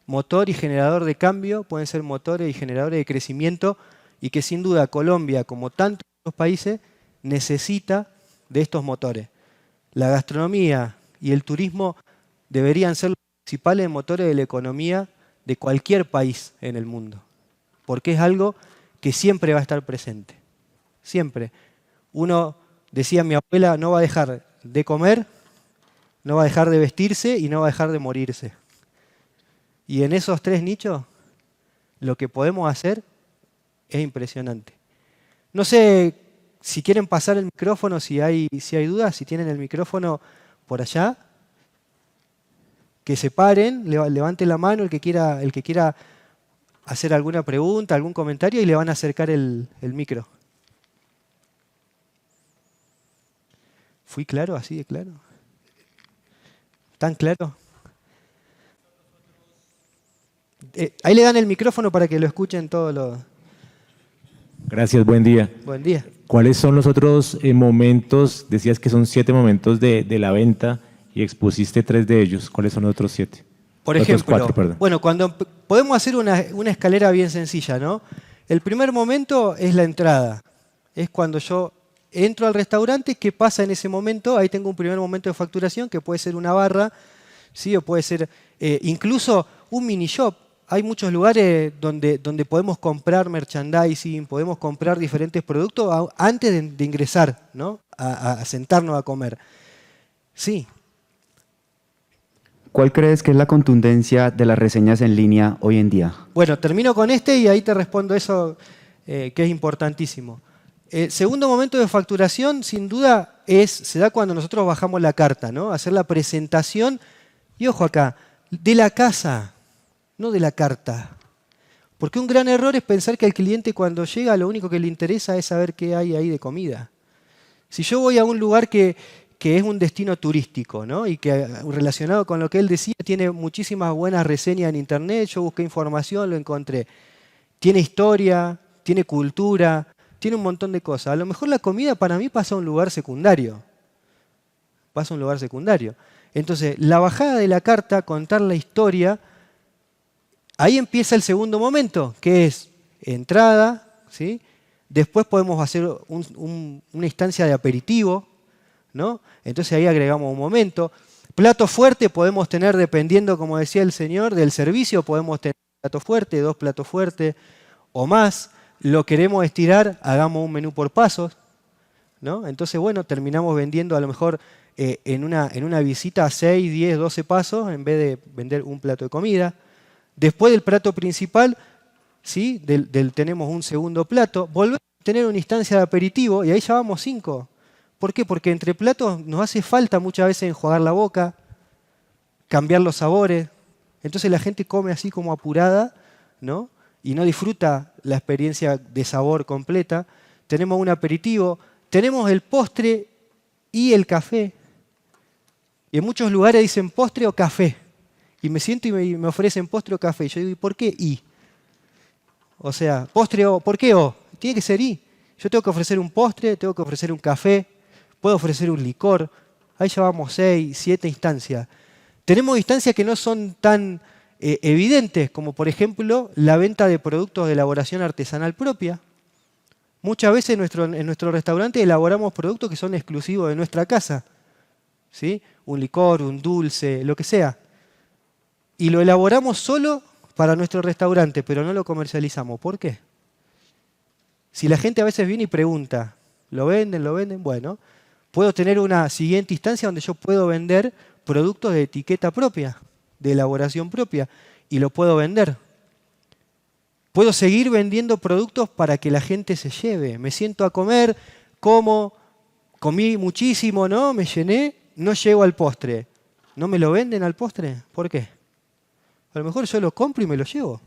motor y generador de cambio, pueden ser motores y generadores de crecimiento y que sin duda Colombia, como tantos otros países, necesita de estos motores. La gastronomía y el turismo deberían ser los principales motores de la economía de cualquier país en el mundo, porque es algo que siempre va a estar presente. Siempre. Uno, decía mi abuela, no va a dejar de comer, no va a dejar de vestirse y no va a dejar de morirse. Y en esos 3 nichos, lo que podemos hacer es impresionante. No sé si quieren pasar el micrófono, si hay dudas, si tienen el micrófono por allá, que se paren, levanten la mano el que quiera hacer alguna pregunta, algún comentario y le van a acercar el micro. ¿Fui claro? ¿Así de claro? ¿Tan claro? Ahí le dan el micrófono para que lo escuchen todos los... Gracias, buen día. Buen día. ¿Cuáles son los otros momentos? Decías que son 7 momentos de la venta y expusiste 3 de ellos. ¿Cuáles son los otros 7? Por Otros ejemplo, 4, perdón. bueno, cuando podemos hacer una escalera bien sencilla, ¿no? El primer momento es la entrada. Es cuando yo entro al restaurante, ¿qué pasa en ese momento? Ahí tengo un primer momento de facturación que puede ser una barra, ¿sí? O puede ser incluso un mini shop. Hay muchos lugares donde podemos comprar merchandising, podemos comprar diferentes productos antes de ingresar, ¿no? A sentarnos a comer. Sí. ¿Cuál crees que es la contundencia de las reseñas en línea hoy en día? Bueno, termino con este y ahí te respondo eso que es importantísimo. El segundo momento de facturación, sin duda, se da cuando nosotros bajamos la carta, ¿no? Hacer la presentación, y ojo acá, de la casa, no de la carta. Porque un gran error es pensar que al cliente cuando llega lo único que le interesa es saber qué hay ahí de comida. Si yo voy a un lugar que es un destino turístico, ¿no? Y que relacionado con lo que él decía, tiene muchísimas buenas reseñas en internet, yo busqué información, lo encontré. Tiene historia, tiene cultura, tiene un montón de cosas. A lo mejor la comida para mí pasa a un lugar secundario. Pasa a un lugar secundario. Entonces, la bajada de la carta, contar la historia, ahí empieza el segundo momento, que es entrada, ¿sí? Después podemos hacer una instancia de aperitivo, ¿no? Entonces ahí agregamos un momento. Plato fuerte podemos tener, dependiendo, como decía el señor, del servicio, podemos tener plato fuerte, 2 platos fuertes o más. Lo queremos estirar, hagamos un menú por pasos, ¿no? Entonces, bueno, terminamos vendiendo a lo mejor en una visita 6, 10, 12 pasos en vez de vender un plato de comida. Después del plato principal, ¿sí? Tenemos un segundo plato. Volvemos a tener una instancia de aperitivo y ahí ya vamos 5. ¿Por qué? Porque entre platos nos hace falta muchas veces enjuagar la boca, cambiar los sabores. Entonces la gente come así como apurada, ¿no? Y no disfruta la experiencia de sabor completa. Tenemos un aperitivo, tenemos el postre y el café. Y en muchos lugares dicen postre o café. Y me siento y me ofrecen postre o café. Yo digo, ¿y por qué y? O sea, postre o, ¿por qué o? Tiene que ser y. Yo tengo que ofrecer un postre, tengo que ofrecer un café, puedo ofrecer un licor. Ahí ya vamos 6, 7 instancias. Tenemos instancias que no son tan evidentes, como por ejemplo la venta de productos de elaboración artesanal propia. Muchas veces en nuestro restaurante elaboramos productos que son exclusivos de nuestra casa, ¿sí? Un licor, un dulce, lo que sea. Y lo elaboramos solo para nuestro restaurante, pero no lo comercializamos. ¿Por qué? Si la gente a veces viene y pregunta, ¿lo venden? ¿Lo venden? Bueno, puedo tener una siguiente instancia donde yo puedo vender productos de etiqueta propia, de elaboración propia, y lo puedo vender. Puedo seguir vendiendo productos para que la gente se lleve. Me siento a comer, comí muchísimo, ¿no? Me llené, no llego al postre. ¿No me lo venden al postre? ¿Por qué? A lo mejor yo lo compro y me lo llevo.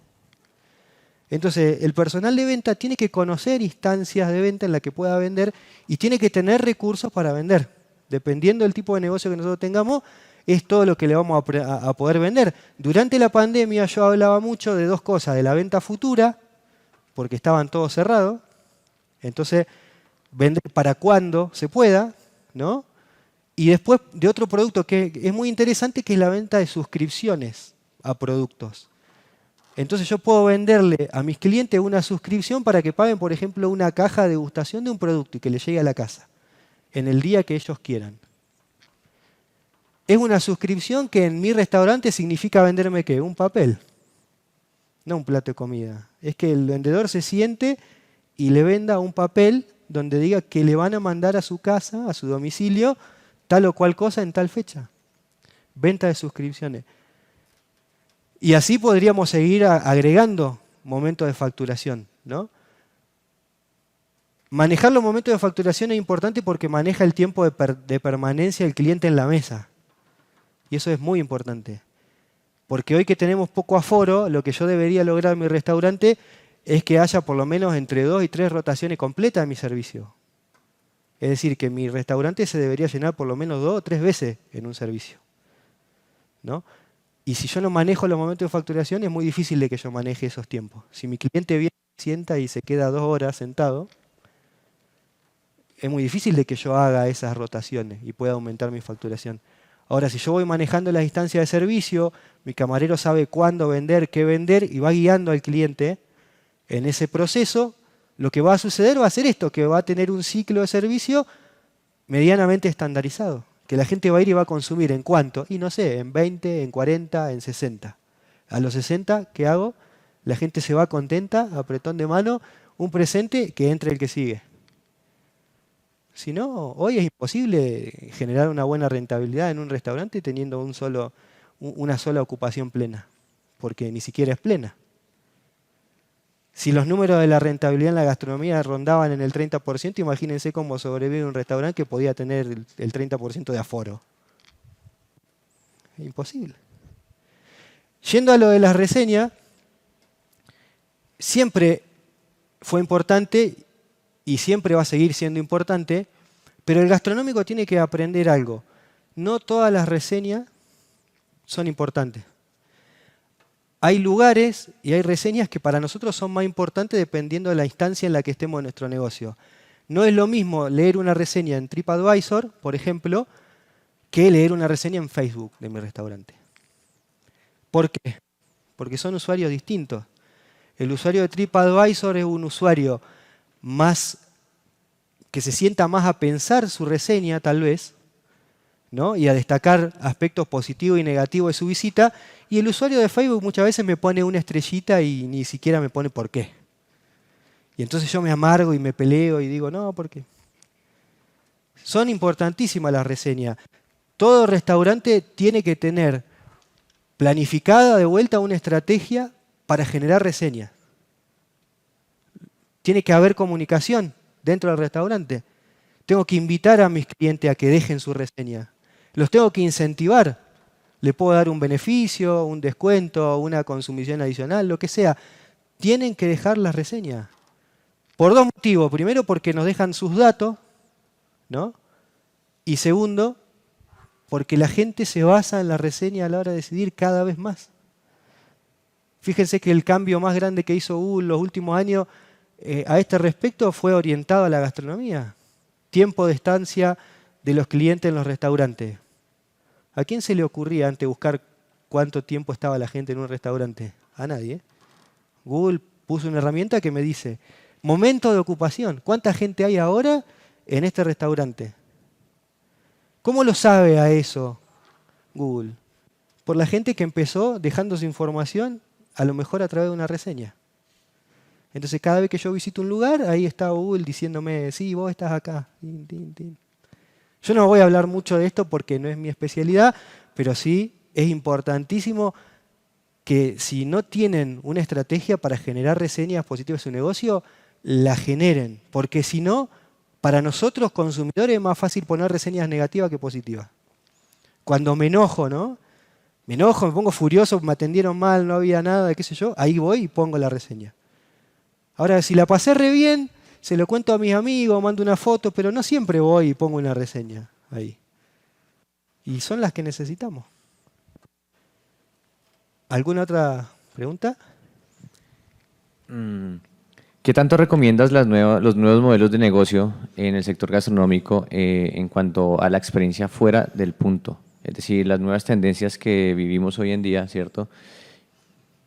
Entonces, el personal de venta tiene que conocer instancias de venta en las que pueda vender y tiene que tener recursos para vender. Dependiendo del tipo de negocio que nosotros tengamos, es todo lo que le vamos a poder vender. Durante la pandemia yo hablaba mucho de 2 cosas, de la venta futura, porque estaban todos cerrados, entonces vender para cuando se pueda, ¿no? Y después de otro producto que es muy interesante, que es la venta de suscripciones a productos. Entonces yo puedo venderle a mis clientes una suscripción para que paguen, por ejemplo, una caja de degustación de un producto y que les llegue a la casa en el día que ellos quieran. Es una suscripción que en mi restaurante significa venderme ¿qué? Un papel, no un plato de comida. Es que el vendedor se siente y le venda un papel donde diga que le van a mandar a su casa, a su domicilio, tal o cual cosa en tal fecha. Venta de suscripciones. Y así podríamos seguir agregando momentos de facturación, ¿no? Manejar los momentos de facturación es importante porque maneja el tiempo de permanencia del cliente en la mesa. Y eso es muy importante. Porque hoy que tenemos poco aforo, lo que yo debería lograr en mi restaurante es que haya por lo menos entre 2 y 3 rotaciones completas de mi servicio. Es decir, que mi restaurante se debería llenar por lo menos 2 o 3 veces en un servicio, ¿no? Y si yo no manejo los momentos de facturación, es muy difícil de que yo maneje esos tiempos. Si mi cliente viene, sienta y se queda 2 horas sentado, es muy difícil de que yo haga esas rotaciones y pueda aumentar mi facturación. Ahora, si yo voy manejando las instancias de servicio, mi camarero sabe cuándo vender, qué vender y va guiando al cliente en ese proceso, lo que va a suceder va a ser esto, que va a tener un ciclo de servicio medianamente estandarizado, que la gente va a ir y va a consumir ¿en cuánto? Y no sé, en 20, en 40, en 60. A los 60, ¿qué hago? La gente se va contenta, apretón de mano, un presente, que entre el que sigue. Si no, hoy es imposible generar una buena rentabilidad en un restaurante teniendo una sola ocupación plena, porque ni siquiera es plena. Si los números de la rentabilidad en la gastronomía rondaban en el 30%, imagínense cómo sobrevive un restaurante que podía tener el 30% de aforo. Es imposible. Yendo a lo de las reseñas, siempre fue importante y siempre va a seguir siendo importante, pero el gastronómico tiene que aprender algo. No todas las reseñas son importantes. Hay lugares y hay reseñas que para nosotros son más importantes dependiendo de la instancia en la que estemos en nuestro negocio. No es lo mismo leer una reseña en TripAdvisor, por ejemplo, que leer una reseña en Facebook de mi restaurante. ¿Por qué? Porque son usuarios distintos. El usuario de TripAdvisor es un usuario más que se sienta más a pensar su reseña, tal vez, ¿no? Y a destacar aspectos positivos y negativos de su visita. Y el usuario de Facebook muchas veces me pone una estrellita y ni siquiera me pone por qué. Y entonces yo me amargo y me peleo y digo, no, ¿por qué? Son importantísimas las reseñas. Todo restaurante tiene que tener planificada de vuelta una estrategia para generar reseñas. Tiene que haber comunicación dentro del restaurante. Tengo que invitar a mis clientes a que dejen su reseña. Los tengo que incentivar. Le puedo dar un beneficio, un descuento, una consumición adicional, lo que sea. Tienen que dejar las reseñas. Por 2 motivos. Primero, porque nos dejan sus datos, ¿no? Y segundo, porque la gente se basa en la reseña a la hora de decidir cada vez más. Fíjense que el cambio más grande que hizo Google los últimos años a este respecto fue orientado a la gastronomía. Tiempo de estancia de los clientes en los restaurantes. ¿A quién se le ocurría antes buscar cuánto tiempo estaba la gente en un restaurante? A nadie. Google puso una herramienta que me dice, momento de ocupación, ¿cuánta gente hay ahora en este restaurante? ¿Cómo lo sabe a eso Google? Por la gente que empezó dejando su información, a lo mejor a través de una reseña. Entonces cada vez que yo visito un lugar, ahí está Google diciéndome, sí, vos estás acá. Tin, tin, tin. Yo no voy a hablar mucho de esto porque no es mi especialidad, pero sí es importantísimo que si no tienen una estrategia para generar reseñas positivas en su negocio, la generen. Porque si no, para nosotros consumidores es más fácil poner reseñas negativas que positivas. Cuando me enojo, ¿no? Me enojo, me pongo furioso, me atendieron mal, no había nada, qué sé yo, ahí voy y pongo la reseña. Ahora, si la pasé re bien, se lo cuento a mis amigos, mando una foto, pero no siempre voy y pongo una reseña ahí. Y son las que necesitamos. ¿Alguna otra pregunta? ¿Qué tanto recomiendas los nuevos modelos de negocio en el sector gastronómico en cuanto a la experiencia fuera del punto? Es decir, las nuevas tendencias que vivimos hoy en día, ¿cierto?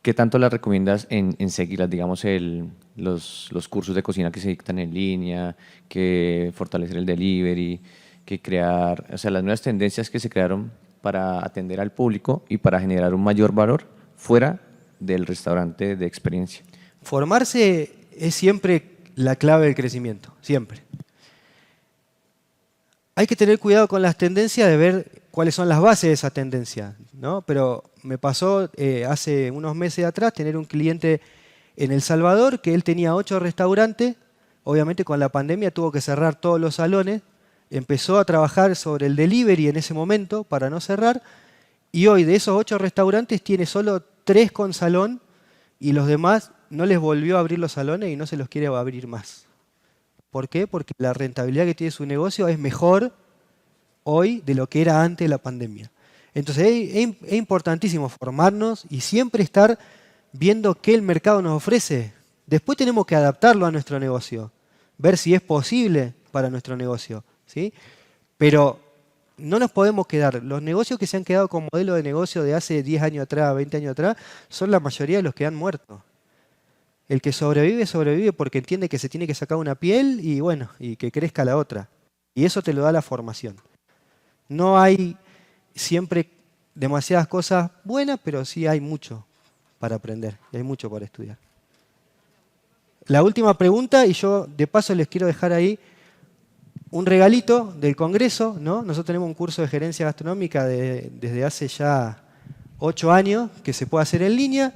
¿Qué tanto las recomiendas en seguirlas? Digamos, los cursos de cocina que se dictan en línea, que fortalecer el delivery, que crear, o sea, las nuevas tendencias que se crearon para atender al público y para generar un mayor valor fuera del restaurante de experiencia. Formarse es siempre la clave del crecimiento, siempre. Hay que tener cuidado con las tendencias de ver cuáles son las bases de esa tendencia, ¿no? Pero me pasó hace unos meses atrás tener un cliente en El Salvador que él tenía 8 restaurantes, obviamente con la pandemia tuvo que cerrar todos los salones, empezó a trabajar sobre el delivery en ese momento para no cerrar y hoy de esos 8 restaurantes tiene solo 3 con salón y los demás no les volvió a abrir los salones y no se los quiere abrir más. ¿Por qué? Porque la rentabilidad que tiene su negocio es mejor hoy de lo que era antes de la pandemia. Entonces es importantísimo formarnos y siempre estar viendo qué el mercado nos ofrece. Después tenemos que adaptarlo a nuestro negocio, ver si es posible para nuestro negocio, ¿sí? Pero no nos podemos quedar. Los negocios que se han quedado con modelo de negocio de hace 10 años atrás, 20 años atrás, son la mayoría de los que han muerto. El que sobrevive, sobrevive porque entiende que se tiene que sacar una piel y bueno, y que crezca la otra. Y eso te lo da la formación. No hay siempre demasiadas cosas buenas, pero sí hay mucho para aprender y hay mucho para estudiar. La última pregunta, y yo de paso les quiero dejar ahí un regalito del Congreso, ¿no? Nosotros tenemos un curso de gerencia gastronómica desde hace ya 8 años que se puede hacer en línea.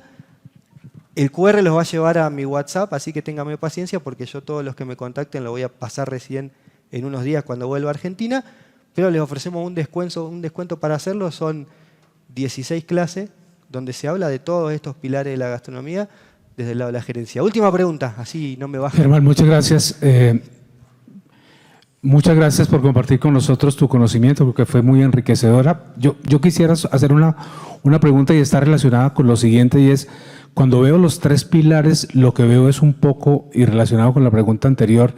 El QR los va a llevar a mi WhatsApp, así que ténganme paciencia porque yo todos los que me contacten lo voy a pasar recién en unos días cuando vuelva a Argentina, pero les ofrecemos un descuento para hacerlo, son 16 clases donde se habla de todos estos pilares de la gastronomía desde el lado de la gerencia. Última pregunta, así no me bajo. Germán, muchas gracias. Muchas gracias por compartir con nosotros tu conocimiento, porque fue muy enriquecedora. Yo quisiera hacer una pregunta y está relacionada con lo siguiente, y es, cuando veo los 3 pilares, lo que veo es un poco, y relacionado con la pregunta anterior,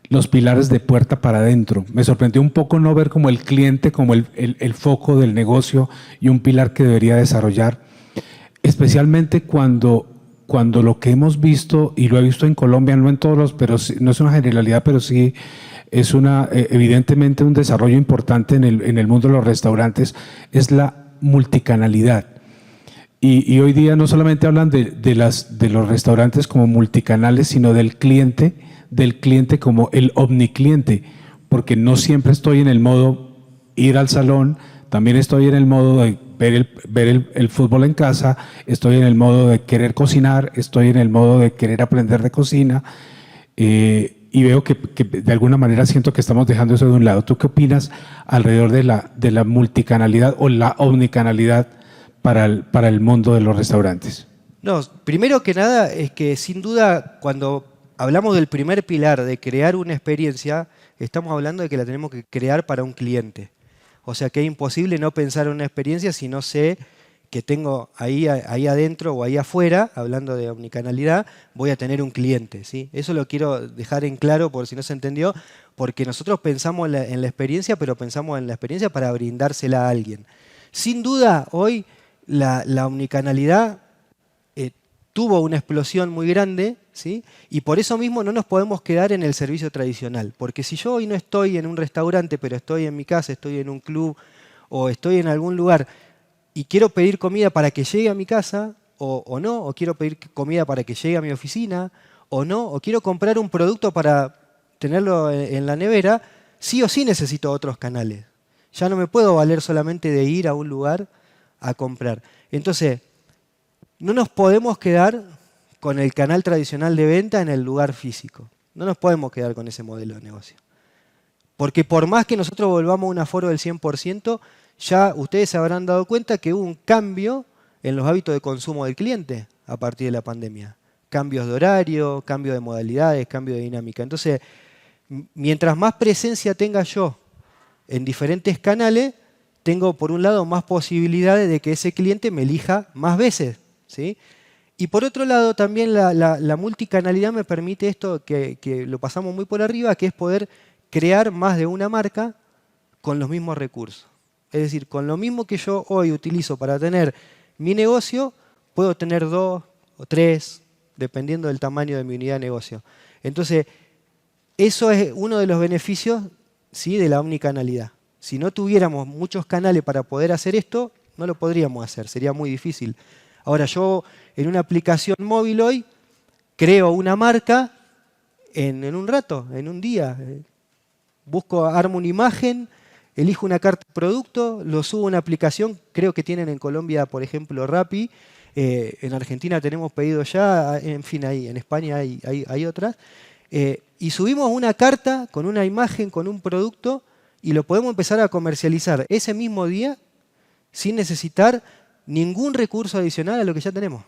los pilares de puerta para adentro. Me sorprendió un poco no ver como el cliente, como el foco del negocio y un pilar que debería desarrollar, especialmente cuando lo que hemos visto, y lo he visto en Colombia, no en todos pero sí, no es una generalidad, pero sí es evidentemente un desarrollo importante en el mundo de los restaurantes, es la multicanalidad. Y hoy día no solamente hablan de los restaurantes como multicanales, sino del cliente como el omnicliente, porque no siempre estoy en el modo ir al salón, también estoy en el modo de ver el fútbol en casa, estoy en el modo de querer cocinar, estoy en el modo de querer aprender de cocina, y veo que de alguna manera siento que estamos dejando eso de un lado. ¿Tú qué opinas alrededor de la multicanalidad o la omnicanalidad para el mundo de los restaurantes? No, primero que nada es que sin duda cuando hablamos del primer pilar de crear una experiencia, estamos hablando de que la tenemos que crear para un cliente. O sea que es imposible no pensar en una experiencia si no sé que tengo ahí adentro o ahí afuera, hablando de omnicanalidad, voy a tener un cliente, ¿sí? Eso lo quiero dejar en claro por si no se entendió, porque nosotros pensamos en la experiencia, pero pensamos en la experiencia para brindársela a alguien. Sin duda, hoy la omnicanalidad tuvo una explosión muy grande, ¿sí? Y por eso mismo no nos podemos quedar en el servicio tradicional, porque si yo hoy no estoy en un restaurante, pero estoy en mi casa, estoy en un club o estoy en algún lugar y quiero pedir comida para que llegue a mi casa o no, o quiero pedir comida para que llegue a mi oficina o no, o quiero comprar un producto para tenerlo en la nevera, sí o sí necesito otros canales. Ya no me puedo valer solamente de ir a un lugar a comprar. Entonces, no nos podemos quedar con el canal tradicional de venta en el lugar físico. No nos podemos quedar con ese modelo de negocio. Porque por más que nosotros volvamos a un aforo del 100%, ya ustedes se habrán dado cuenta que hubo un cambio en los hábitos de consumo del cliente a partir de la pandemia. Cambios de horario, cambio de modalidades, cambio de dinámica. Entonces, mientras más presencia tenga yo en diferentes canales, tengo por un lado más posibilidades de que ese cliente me elija más veces, ¿sí? Y por otro lado también la multicanalidad me permite esto que lo pasamos muy por arriba, que es poder crear más de una marca con los mismos recursos. Es decir, con lo mismo que yo hoy utilizo para tener mi negocio, puedo tener 2 o 3, dependiendo del tamaño de mi unidad de negocio. Entonces, eso es uno de los beneficios, ¿sí?, de la omnicanalidad. Si no tuviéramos muchos canales para poder hacer esto, no lo podríamos hacer, sería muy difícil. Ahora, yo en una aplicación móvil hoy creo una marca en un rato, en un día. Armo una imagen, elijo una carta de producto, lo subo a una aplicación, creo que tienen en Colombia, por ejemplo, Rappi, en Argentina tenemos pedido ya, en fin, ahí, en España hay otras, y subimos una carta con una imagen, con un producto, y lo podemos empezar a comercializar ese mismo día sin necesitar ningún recurso adicional a lo que ya tenemos.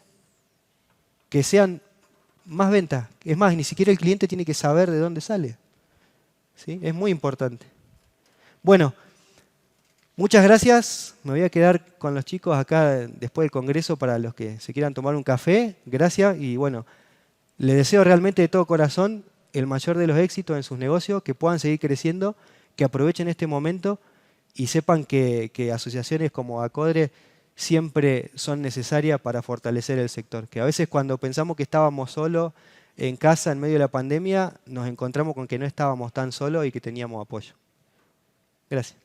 Que sean más ventas. Es más, ni siquiera el cliente tiene que saber de dónde sale. ¿Sí? Es muy importante. Bueno, Muchas gracias. Me voy a quedar con los chicos acá después del congreso para los que se quieran tomar un café. Gracias y bueno, les deseo realmente de todo corazón el mayor de los éxitos en sus negocios, que puedan seguir creciendo, que aprovechen este momento y sepan que asociaciones como ACODRE siempre son necesarias para fortalecer el sector. Que a veces cuando pensamos que estábamos solos en casa en medio de la pandemia, nos encontramos con que no estábamos tan solos y que teníamos apoyo. Gracias.